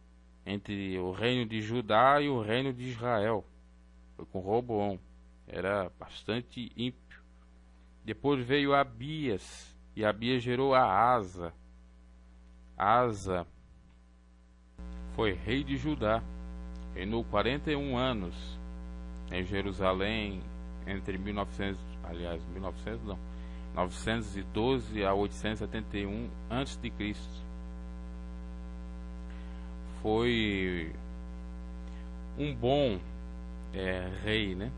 entre o reino de Judá e o reino de Israel. Foi com Roboão, era bastante ímpio. Depois veio Abias, e Abias gerou a Asa. Asa foi rei de Judá, reinou 41 anos em Jerusalém entre 912 a 871 a.C. Foi um bom rei, né?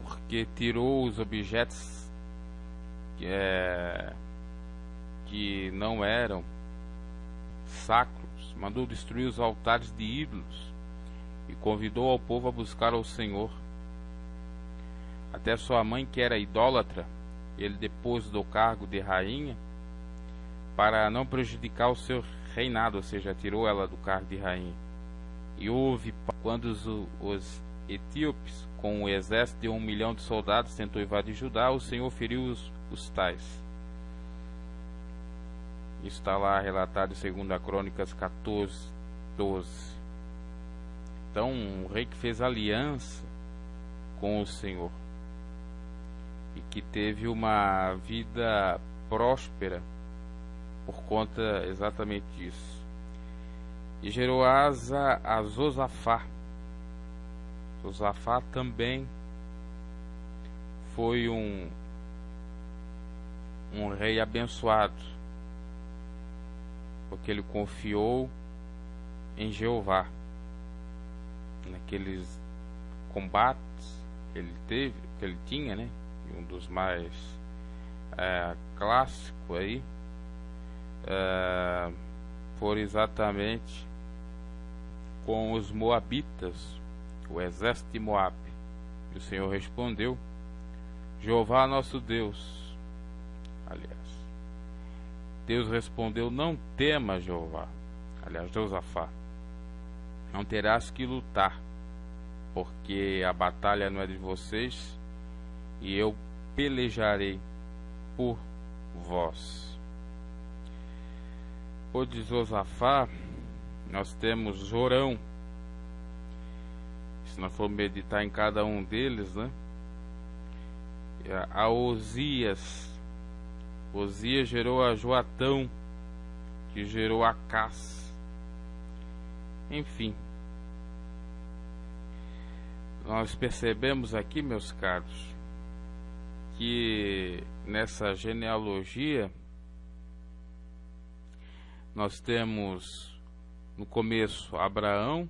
Porque tirou os objetos que não eram sacros, mandou destruir os altares de ídolos e convidou ao povo a buscar ao Senhor. Até sua mãe, que era idólatra, ele depôs do cargo de rainha para não prejudicar o seu reinado, ou seja, tirou ela do cargo de rainha. E houve, quando os etíopes, com um exército de 1 milhão de soldados, tentou invadir Judá, o Senhor feriu os tais. Isso está lá relatado em 2 Crônicas 14:12. Então, um rei que fez aliança com o Senhor e que teve uma vida próspera por conta exatamente disso. E gerou Asa a Josafá. Josafá também foi um rei abençoado, porque ele confiou em Jeová naqueles combates que ele tinha, né? Um dos mais clássicos aí foi exatamente com os moabitas, o exército de Moabe. E o Senhor respondeu: Jeová nosso Deus. Aliás, Deus respondeu: não tema, Jeová. Aliás, Josafá, não terás que lutar, porque a batalha não é de vocês, e eu pelejarei por vós. Por de Josafá, nós temos Jorão. Se nós for meditar em cada um deles, né? A Osias gerou a Joatão, que gerou a Acás. Enfim, nós percebemos aqui, meus caros, que nessa genealogia nós temos no começo Abraão,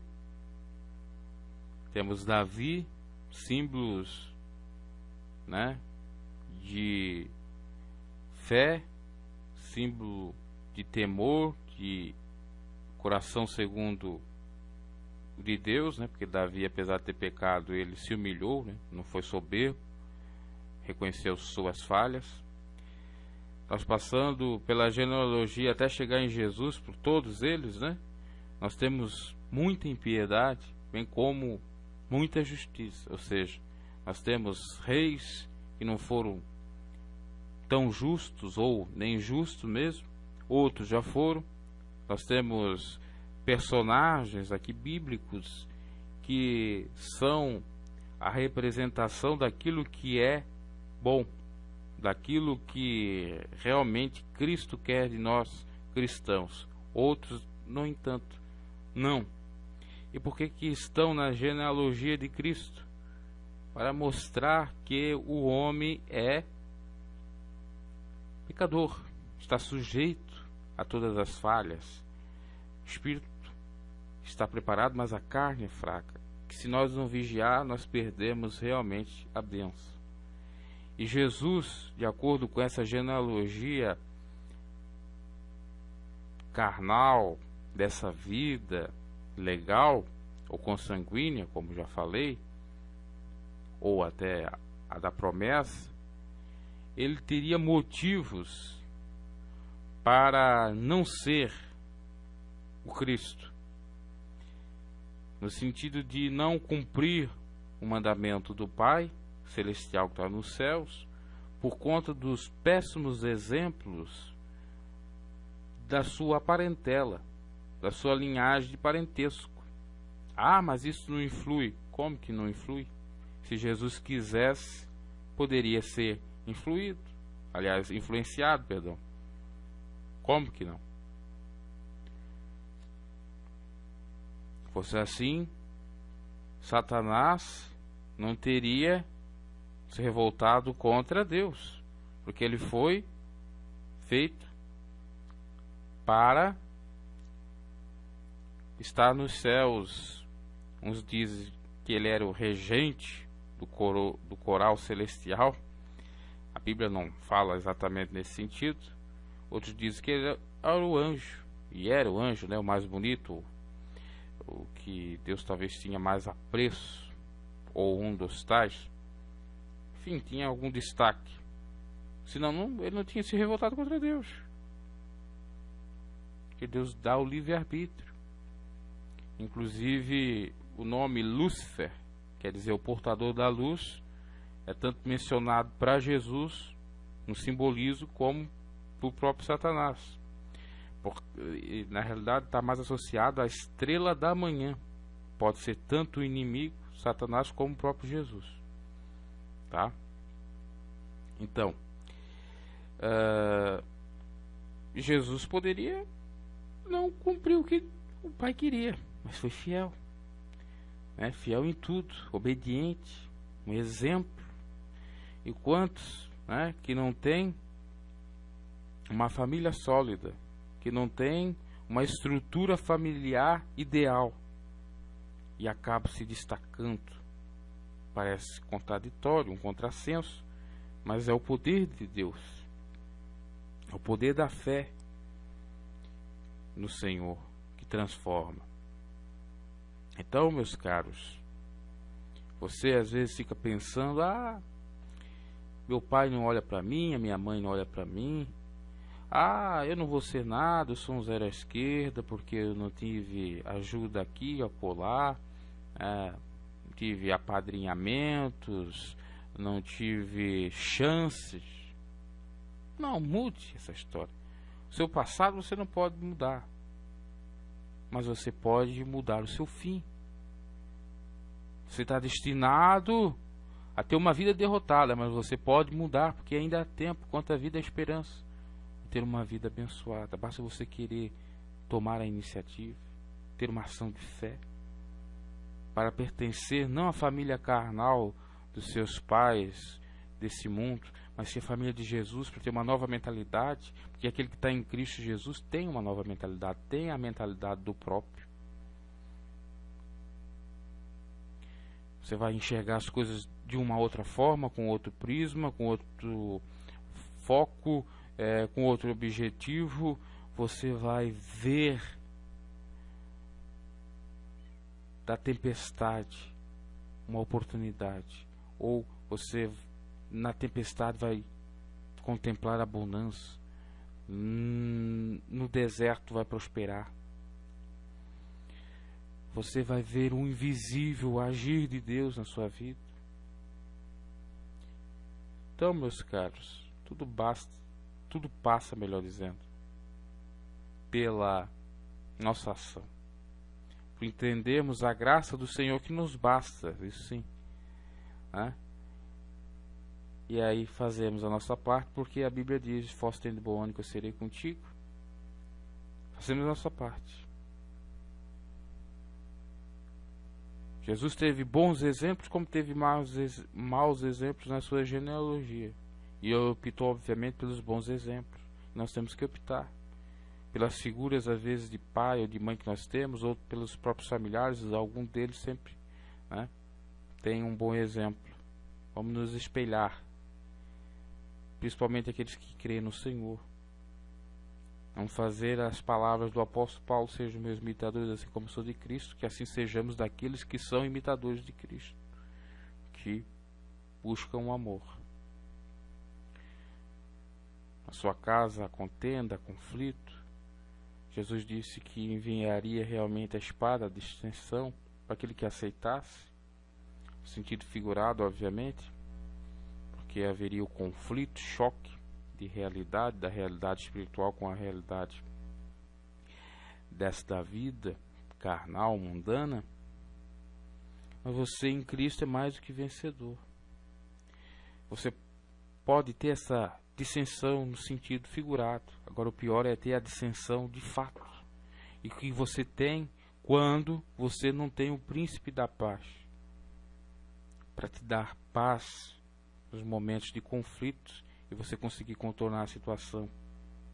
temos Davi, símbolos, né, de fé, símbolo de temor, de coração segundo de Deus, né? Porque Davi, apesar de ter pecado, ele se humilhou, né? Não foi soberbo, reconheceu suas falhas. Nós passando pela genealogia até chegar em Jesus, por todos eles, né? Nós temos muita impiedade, bem como muita justiça. Ou seja, nós temos reis que não foram tão justos ou nem justos mesmo, outros já foram. Nós temos personagens aqui bíblicos que são a representação daquilo que é bom, daquilo que realmente Cristo quer de nós cristãos. Outros, no entanto, não. E por que estão na genealogia de Cristo? Para mostrar que o homem é pecador, está sujeito a todas as falhas. O espírito está preparado, mas a carne é fraca. Que se nós não vigiar, nós perdemos realmente a bênção. E Jesus, de acordo com essa genealogia carnal dessa vida legal ou consanguínea, como já falei, ou até a da promessa, ele teria motivos para não ser o Cristo, no sentido de não cumprir o mandamento do Pai Celestial que está nos céus, por conta dos péssimos exemplos da sua parentela, da sua linhagem de parentesco. Ah, mas isso não influi. Como que não influi? Se Jesus quisesse, poderia ser influenciado, perdão. Como que não? Fosse assim, Satanás não teria se revoltado contra Deus, porque ele foi feito para estar nos céus. Uns dizem que ele era o regente do coral celestial. A Bíblia não fala exatamente nesse sentido. Outros dizem que ele era o anjo, e era o anjo, né, o mais bonito, o que Deus talvez tinha mais apreço, ou um dos tais. Enfim, tinha algum destaque. Senão ele não tinha se revoltado contra Deus. Porque Deus dá o livre-arbítrio. Inclusive, o nome Lúcifer, quer dizer o portador da luz, é tanto mencionado para Jesus, no simbolismo, como para o próprio Satanás. Na realidade está mais associado à estrela da manhã. Pode ser tanto o inimigo, Satanás, como o próprio Jesus. Tá? Então, Jesus poderia não cumprir o que o Pai queria, mas foi fiel, né? Fiel em tudo, obediente, um exemplo. E quantos, né, que não tem uma família sólida, que não tem uma estrutura familiar ideal e acaba se destacando? Parece contraditório, um contrassenso, mas é o poder de Deus, é o poder da fé no Senhor que transforma. Então, meus caros, você às vezes fica pensando: meu pai não olha para mim, a minha mãe não olha para mim, eu não vou ser nada, eu sou um zero à esquerda porque eu não tive ajuda aqui, acolá, tive apadrinhamentos, não tive chances. Não, mude essa história. O seu passado você não pode mudar, mas você pode mudar o seu fim. Você está destinado a ter uma vida derrotada, mas você pode mudar, porque ainda há tempo. Quanto à vida, a esperança de ter uma vida abençoada. Basta você querer tomar a iniciativa, ter uma ação de fé, para pertencer não à família carnal dos seus pais desse mundo, mas ser a família de Jesus, para ter uma nova mentalidade, porque aquele que está em Cristo Jesus tem uma nova mentalidade, tem a mentalidade do próprio. Você vai enxergar as coisas de uma outra forma, com outro prisma, com outro foco, com outro objetivo. você vai ver da tempestade uma oportunidade, ou você na tempestade vai contemplar a bonança, no deserto vai prosperar. Você vai ver o invisível agir de Deus na sua vida. Então, meus caros, tudo passa, melhor dizendo, pela nossa ação, por entendermos a graça do Senhor que nos basta, isso sim, né? E aí fazemos a nossa parte, porque a Bíblia diz: "Fosse tendo bom ânimo, que eu serei contigo." Fazemos a nossa parte. Jesus teve bons exemplos, como teve maus exemplos na sua genealogia. E eu optou, obviamente, pelos bons exemplos. Nós temos que optar pelas figuras, às vezes, de pai ou de mãe que nós temos, ou pelos próprios familiares. Algum deles sempre, né, tem um bom exemplo. Vamos nos espelhar, principalmente aqueles que creem no Senhor. Vamos fazer as palavras do apóstolo Paulo: "Sejam meus imitadores, assim como sou de Cristo", que assim sejamos daqueles que são imitadores de Cristo, que buscam o amor. Na sua casa, a contenda, a conflito. Jesus disse que enviaria realmente a espada, a distinção, para aquele que aceitasse, no sentido figurado, obviamente, porque haveria o conflito, choque de realidade, da realidade espiritual com a realidade desta vida carnal, mundana. Mas você em Cristo é mais do que vencedor. Você pode ter essa dissensão no sentido figurado. Agora o pior é ter a dissensão de fato. E que você tem quando você não tem o príncipe da paz para te dar paz nos momentos de conflitos e você conseguir contornar a situação,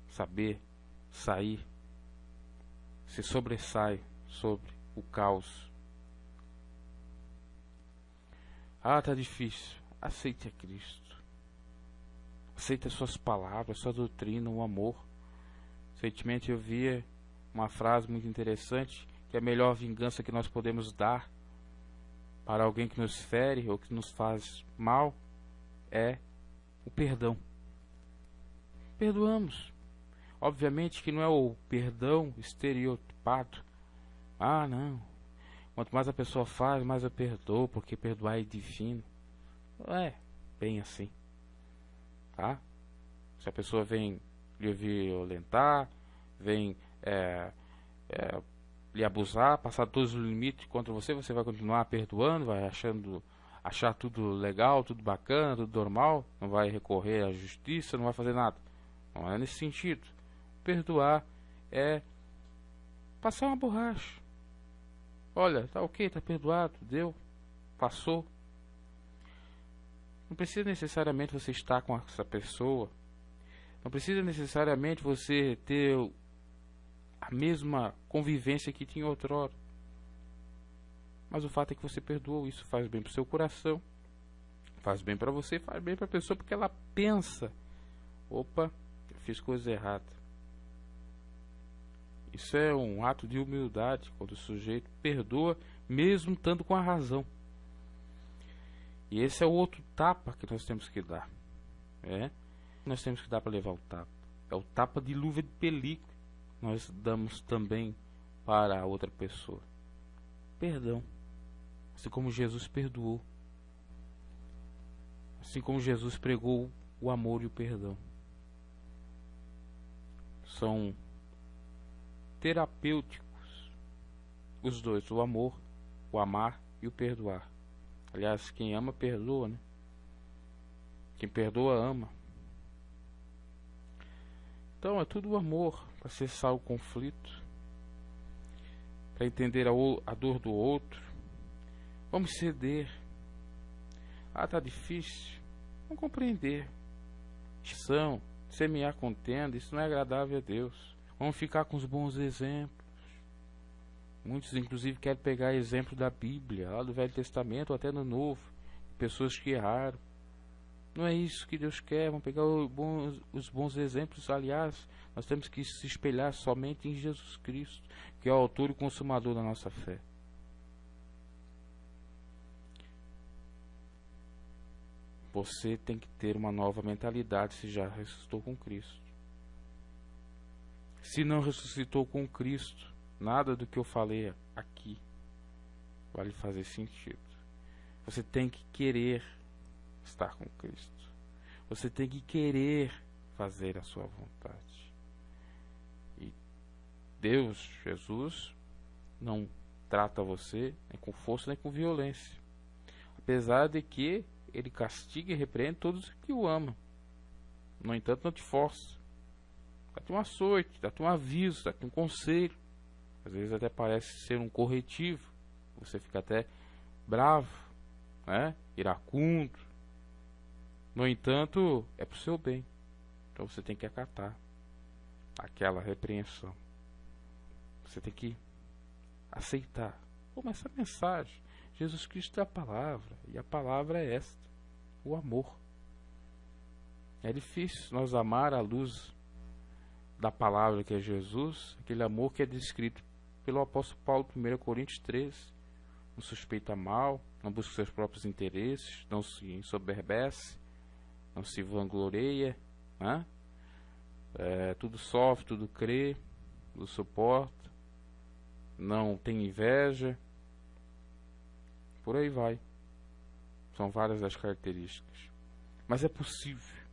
saber sair, se sobressai sobre o caos. Ah, tá difícil. Aceite a Cristo. Aceite as suas palavras, a sua doutrina, o amor. Recentemente eu via uma frase muito interessante, que a melhor vingança que nós podemos dar para alguém que nos fere ou que nos faz mal é o perdão. Perdoamos. Obviamente que não é o perdão estereotipado. Ah, não. Quanto mais a pessoa faz, mais eu perdoo, porque perdoar é divino. Não é bem assim. Tá? Se a pessoa vem lhe violentar, vem lhe abusar, passar todos os limites contra você, você vai continuar perdoando, vai achar tudo legal, tudo bacana, tudo normal, não vai recorrer à justiça, não vai fazer nada. Não é nesse sentido. Perdoar é passar uma borracha. Olha, tá ok, tá perdoado, deu, passou. Não precisa necessariamente você estar com essa pessoa. Não precisa necessariamente você ter a mesma convivência que tinha outrora. Mas o fato é que você perdoou. Isso faz bem para o seu coração, faz bem para você, faz bem para a pessoa, porque ela pensa: opa, eu fiz coisa errada. Isso é um ato de humildade, quando o sujeito perdoa, mesmo estando com a razão. E esse é o outro tapa que nós temos que dar. Nós temos que dar para levar o tapa. É o tapa de luva de pelica. Nós damos também para a outra pessoa. Perdão. Assim como Jesus perdoou. Assim como Jesus pregou o amor e o perdão. São terapêuticos os dois, o amor, o amar e o perdoar. Aliás, quem ama perdoa, né? Quem perdoa ama. Então é tudo o amor, para cessar o conflito, para entender a dor do outro. Vamos ceder. Ah, tá difícil. Vamos compreender. Semear contenda, isso não é agradável a Deus. Vamos ficar com os bons exemplos. Muitos inclusive querem pegar exemplo da Bíblia, lá do Velho Testamento ou até no Novo, pessoas que erraram. Não é isso que Deus quer. Vamos pegar os bons exemplos. Aliás, nós temos que se espelhar somente em Jesus Cristo, que é o autor e consumador da nossa fé. Você tem que ter uma nova mentalidade se já ressuscitou com Cristo. Se não ressuscitou com Cristo, nada do que eu falei aqui vai lhe fazer sentido. Você tem que querer estar com Cristo. Você tem que querer fazer a sua vontade. E Deus, Jesus, não trata você nem com força nem com violência. Apesar de que Ele castiga e repreende todos que o amam. No entanto, não te força. Dá-te um açoite, dá-te um aviso, dá-te um conselho. Às vezes até parece ser um corretivo. Você fica até bravo, né? Iracundo. No entanto, é para o seu bem. Então você tem que acatar aquela repreensão. Você tem que aceitar. Mas essa mensagem, Jesus Cristo é a palavra. E a palavra é esta: o amor. É difícil nós amar à luz da palavra que é Jesus, aquele amor que é descrito pelo apóstolo Paulo, 1 Coríntios 13. Não suspeita mal, não busca seus próprios interesses, não se ensoberbece, não se vangloria, né? Tudo sofre, tudo crê, tudo suporta, não tem inveja, por aí vai. São várias as características. Mas é possível,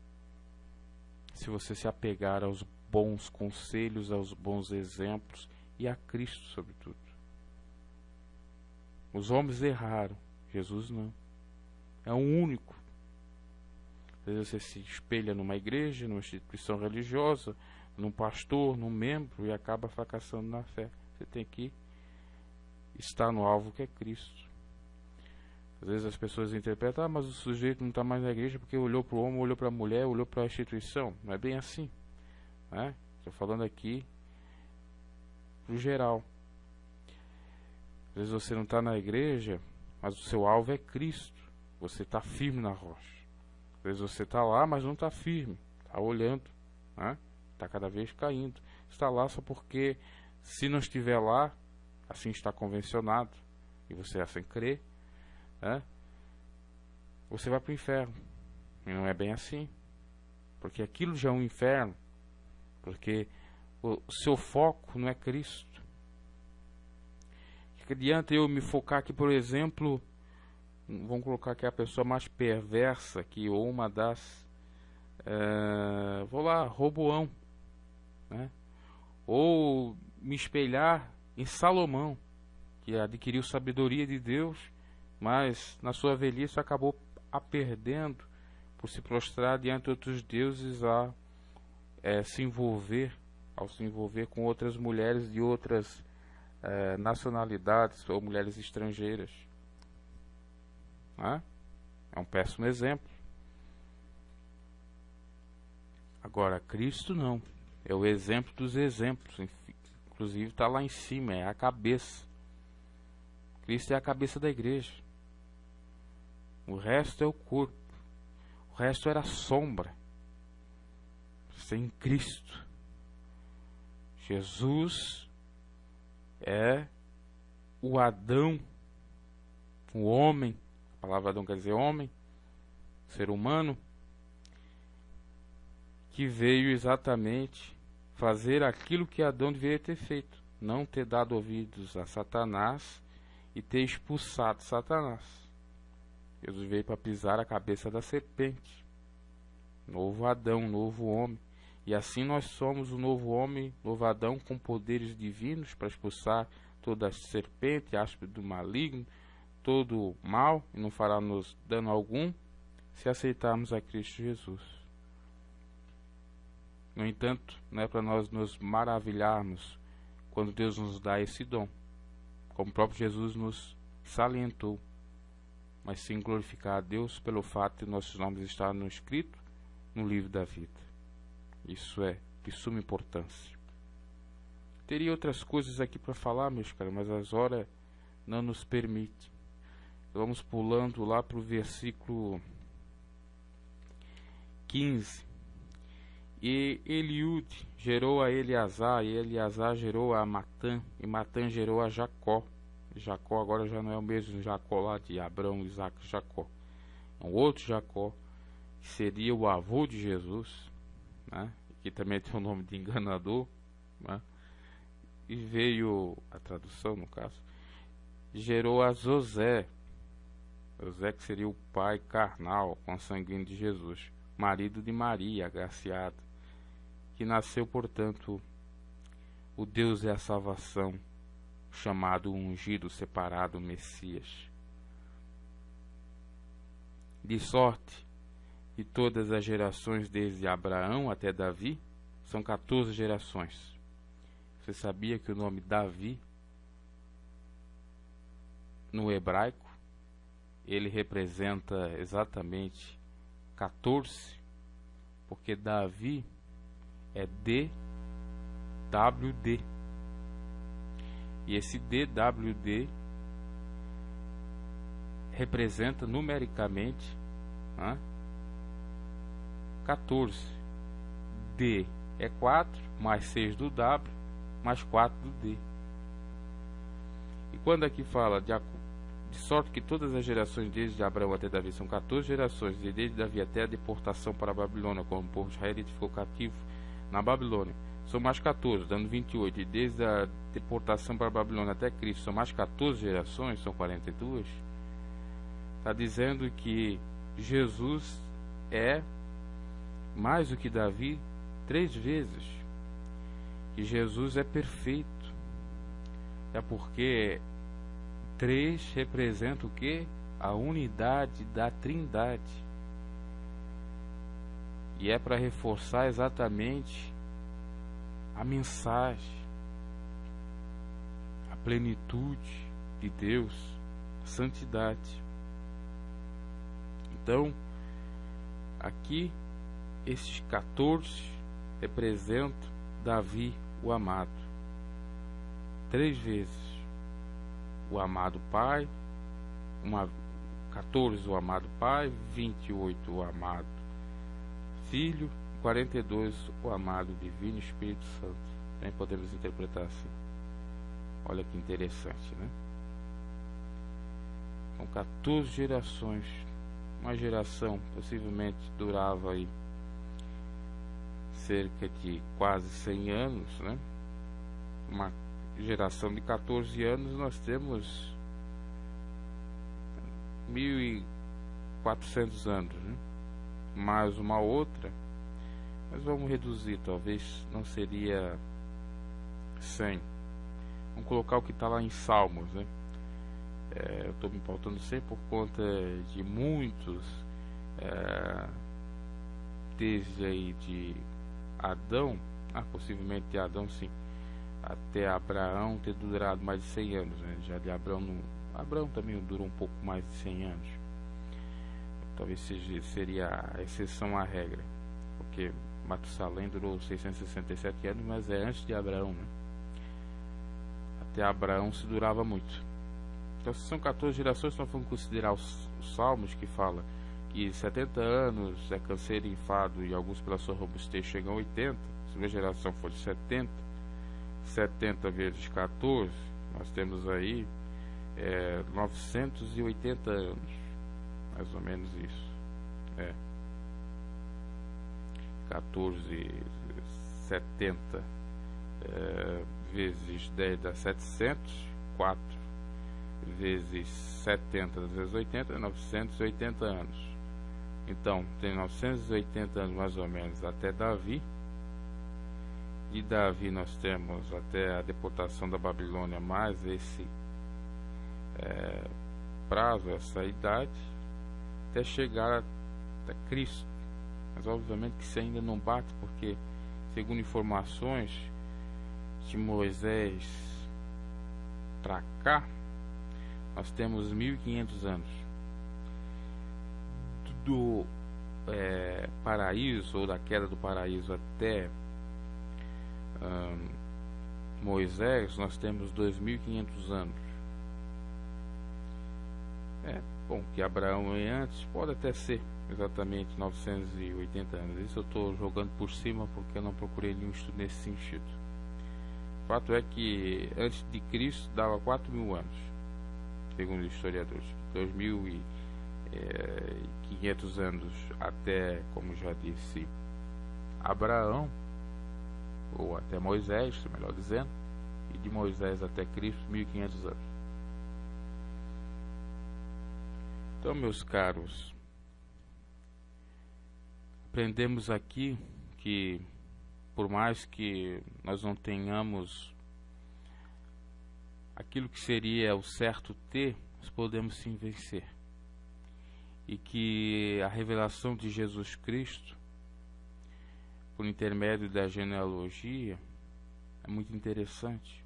se você se apegar aos bons conselhos, aos bons exemplos e a Cristo sobretudo. Os homens erraram, Jesus não. É o único. Às vezes você se espelha numa igreja, numa instituição religiosa, num pastor, num membro e acaba fracassando na fé. Você tem que estar no alvo que é Cristo. Às vezes as pessoas interpretam: mas o sujeito não está mais na igreja porque olhou para o homem, olhou para a mulher, olhou para a instituição. Não é bem assim, né? Estou falando aqui pro geral. Às vezes você não está na igreja, mas o seu alvo é Cristo. Você está firme na rocha. Às vezes você está lá, mas não está firme. Está olhando, né? Está cada vez caindo. Está lá só porque, se não estiver lá, assim está convencionado, e você assim crê, né? Você vai para o inferno. E não é bem assim. Porque aquilo já é um inferno. Porque o seu foco não é Cristo. Que adianta eu me focar aqui, por exemplo, vamos colocar aqui a pessoa mais perversa aqui, ou uma das, vou lá, Roboão, né? Ou me espelhar em Salomão, que adquiriu sabedoria de Deus, mas na sua velhice acabou a perdendo por se prostrar diante de outros deuses, se envolver com outras mulheres de outras nacionalidades ou mulheres estrangeiras. É um péssimo exemplo. Agora, Cristo não. É o exemplo dos exemplos. Inclusive está lá em cima, é a cabeça. Cristo é a cabeça da igreja. O resto é o corpo. O resto era sombra. Sem Cristo. Jesus é o Adão, o homem. A palavra Adão quer dizer homem, ser humano, que veio exatamente fazer aquilo que Adão deveria ter feito: não ter dado ouvidos a Satanás e ter expulsado Satanás. Jesus veio para pisar a cabeça da serpente. Novo Adão, novo homem. E assim nós somos o novo homem, novo Adão, com poderes divinos para expulsar toda a serpente, áspide do maligno, todo mal, e não fará nos dano algum, se aceitarmos a Cristo Jesus. No entanto, não é para nós nos maravilharmos quando Deus nos dá esse dom, como o próprio Jesus nos salientou, mas sim glorificar a Deus pelo fato de nossos nomes estarem escritos no livro da vida. Isso é de suma importância. Teria outras coisas aqui para falar, meus caros, mas as horas não nos permitem. Vamos pulando lá para o versículo 15. E Eliúde gerou a Eleazar, e Eleazar gerou a Matã, e Matã gerou a Jacó. Jacó agora já não é o mesmo Jacó lá de Abraão, Isaac e Jacó. É um outro Jacó, que seria o avô de Jesus, né? Que também tem o nome de enganador, né? E veio, a tradução no caso, gerou a José. José que seria o pai carnal, consanguíneo de Jesus, marido de Maria, agraciado, que nasceu, portanto, o Deus é a salvação, chamado ungido, separado, Messias. De sorte que todas as gerações, desde Abraão até Davi, são 14 gerações. Você sabia que o nome Davi, no hebraico, ele representa exatamente 14, porque Davi é DWD. E esse DWD representa numericamente 14. D é 4, mais 6 do W, mais 4 do D. E quando aqui fala de sorte que todas as gerações desde Abraão até Davi são 14 gerações, e desde Davi até a deportação para a Babilônia, quando o povo israelita ficou cativo na Babilônia, são mais 14, dando 28. E desde a deportação para a Babilônia até Cristo são mais 14 gerações, são 42. Está dizendo que Jesus é mais do que Davi 3 vezes. Que Jesus é perfeito. É porque 3 representa o que? A unidade da Trindade. E é para reforçar exatamente a mensagem, a plenitude de Deus, a santidade. Então, aqui, esses 14 representam Davi, o amado. 3 vezes. O amado pai, 14 o amado pai, 28 o amado filho, 42 o amado divino Espírito Santo. Também podemos interpretar assim. Olha que interessante, né? São 14 gerações. Uma geração possivelmente durava aí cerca de quase 100 anos, né? Uma geração de 14 anos, nós temos 1400 anos, né? Mais uma outra, mas vamos reduzir, talvez não seria 100. Vamos colocar o que está lá em Salmos, né? Eu estou me pautando sempre por conta de muitos, desde aí de Adão, possivelmente de Adão sim, até Abraão ter durado mais de 100 anos, né? Já de Abraão também durou um pouco mais de 100 anos. Talvez seria a exceção à regra, porque Matusalém durou 667 anos, mas é antes de Abraão, né? Até Abraão se durava muito. Então, se são 14 gerações, nós vamos considerar os Salmos, que fala que 70 anos é canseiro e enfado, e alguns pela sua robustez chegam a 80. Se uma geração for de 70 vezes 14, nós temos aí 980 anos, mais ou menos isso. 1470 vezes 10 dá 700, 4 vezes 70 vezes 80 é 980 anos. Então tem 980 anos mais ou menos até Davi. De Davi nós temos até a deportação da Babilônia, mais esse prazo, essa idade, até chegar até Cristo. Mas obviamente que isso ainda não bate, porque segundo informações de Moisés para cá, nós temos 1500 anos. Do paraíso, ou da queda do paraíso até Moisés, nós temos 2500 anos. Bom, que Abraão é antes, pode até ser exatamente 980 anos. Isso eu estou jogando por cima porque eu não procurei nenhum estudo nesse sentido. O fato é que antes de Cristo dava 4.000 anos, segundo os historiadores. 2.500 anos até, como já disse, Abraão, ou até Moisés, melhor dizendo, e de Moisés até Cristo, 1.500 anos. Então, meus caros, aprendemos aqui que, por mais que nós não tenhamos aquilo que seria o certo ter, nós podemos sim vencer. E que a revelação de Jesus Cristo, por intermédio da genealogia, é muito interessante.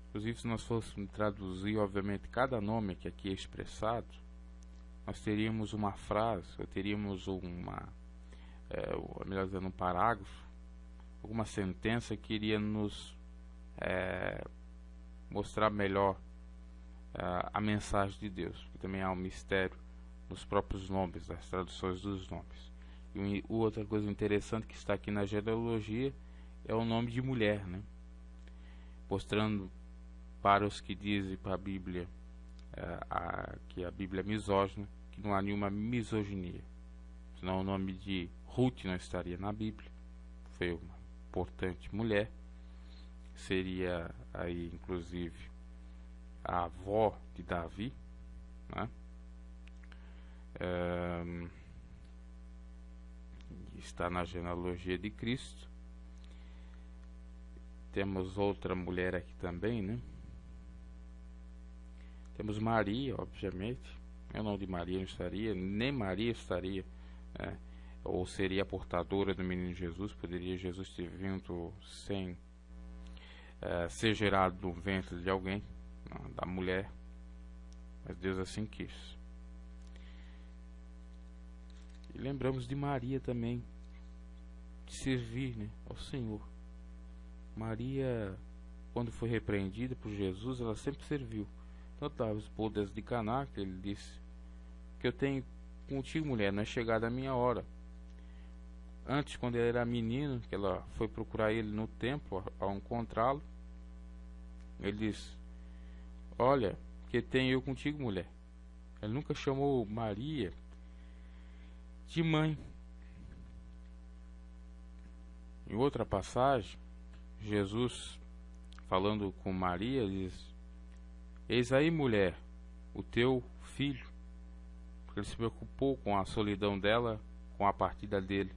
Inclusive, se nós fôssemos traduzir, obviamente, cada nome que aqui é expressado, nós teríamos uma frase, ou teríamos melhor dizendo, um parágrafo, alguma sentença que iria nos mostrar melhor a mensagem de Deus, porque também há um mistério nos próprios nomes, das traduções dos nomes. E outra coisa interessante que está aqui na genealogia é o nome de mulher, né? Mostrando para os que dizem para a Bíblia que a Bíblia é misógina, que não há nenhuma misoginia. Senão o nome de Ruth não estaria na Bíblia. Foi uma importante mulher. Seria aí, inclusive, a avó de Davi, né? Está na genealogia de Cristo. Temos outra mulher aqui também, né? Temos Maria, obviamente. O nome de Maria não estaria, nem Maria estaria, né? Ou seria a portadora do menino Jesus. Poderia Jesus ter vindo sem ser gerado no ventre de alguém, da mulher, mas Deus assim quis. E lembramos de Maria também, de servir, né, ao Senhor. Maria, quando foi repreendida por Jesus, ela sempre serviu. Tanto as bodas de Caná, que ele disse: que eu tenho contigo, mulher, não é chegada a minha hora. Antes, quando ele era menino, que ela foi procurar ele no templo, ao encontrá-lo, ele disse: olha, que tenho eu contigo, mulher. Ele nunca chamou Maria de mãe. Em outra passagem, Jesus, falando com Maria, diz: eis aí, mulher, o teu filho. Porque ele se preocupou com a solidão dela, com a partida dele,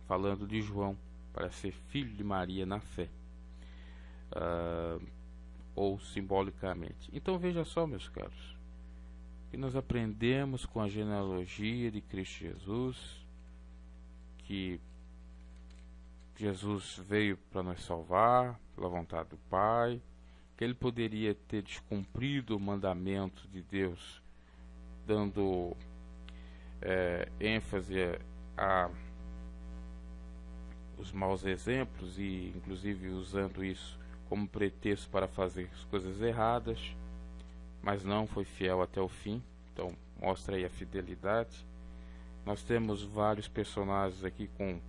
falando de João, para ser filho de Maria na fé, ou simbolicamente. Então veja só, meus caros, que nós aprendemos com a genealogia de Cristo Jesus, que Jesus veio para nos salvar pela vontade do Pai, que ele poderia ter descumprido o mandamento de Deus, dando ênfase a os maus exemplos e inclusive usando isso como pretexto para fazer as coisas erradas, mas não foi fiel até o fim. Então mostra aí a fidelidade. Nós temos vários personagens aqui com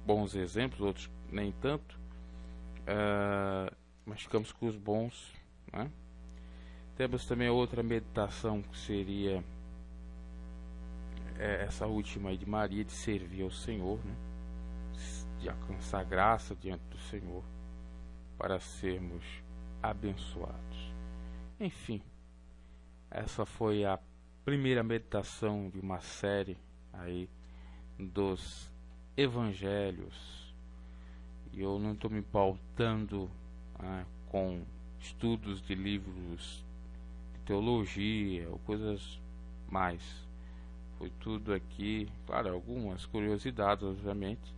bons exemplos, outros nem tanto, mas ficamos com os bons, né? Temos também outra meditação que seria essa última aí de Maria, de servir ao Senhor, né? De alcançar graça diante do Senhor para sermos abençoados. Enfim, essa foi a primeira meditação de uma série aí dos Evangelhos. E eu não estou me pautando com estudos de livros de teologia ou coisas mais. Foi tudo aqui, claro, algumas curiosidades, obviamente,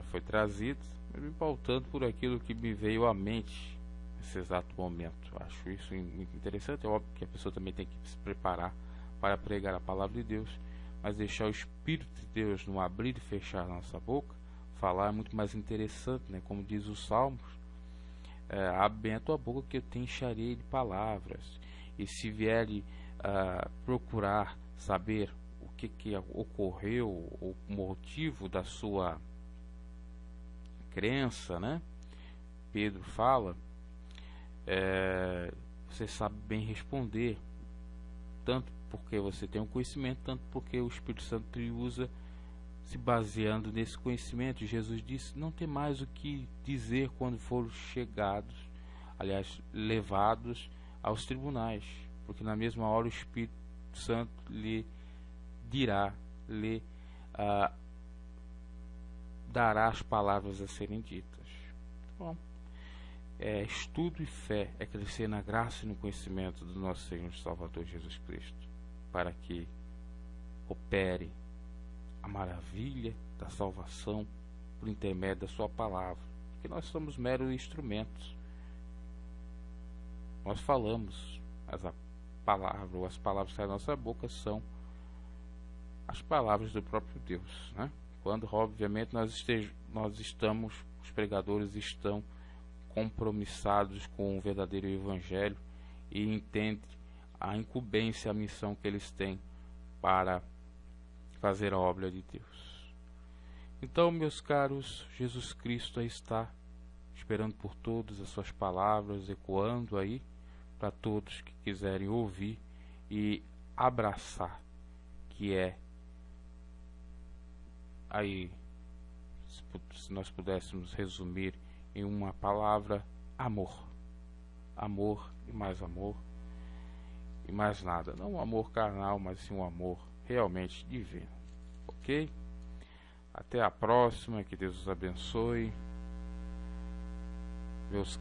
foi trazido, mas me pautando por aquilo que me veio à mente nesse exato momento. Acho isso muito interessante. É óbvio que a pessoa também tem que se preparar para pregar a palavra de Deus, mas deixar o Espírito de Deus não abrir e fechar a nossa boca, falar é muito mais interessante, né? Como diz os Salmos, abre bem a tua boca que eu te encherei de palavras. E se vier procurar saber o que ocorreu, o motivo da sua crença, né? Pedro fala, você sabe bem responder, tanto porque você tem um conhecimento, tanto porque o Espírito Santo te usa se baseando nesse conhecimento. Jesus disse, não tem mais o que dizer quando foram chegados, aliás, levados aos tribunais, porque na mesma hora o Espírito Santo lhe dirá, lhe dará as palavras a serem ditas. Bom, estudo e fé é crescer na graça e no conhecimento do nosso Senhor e Salvador Jesus Cristo, para que opere a maravilha da salvação por intermédio da sua palavra, porque nós somos meros instrumentos. Nós falamos, as palavras que saem da nossa boca são as palavras do próprio Deus, né? Quando obviamente nós estamos, os pregadores estão compromissados com o verdadeiro evangelho e entendem a incumbência, a missão que eles têm para fazer a obra de Deus. Então, meus caros, Jesus Cristo aí está esperando por todas as suas palavras, ecoando aí para todos que quiserem ouvir e abraçar, que é aí, se nós pudéssemos resumir em uma palavra, amor. Amor e mais nada. Não um amor carnal, mas sim um amor realmente divino. Ok? Até a próxima, que Deus os abençoe. Meus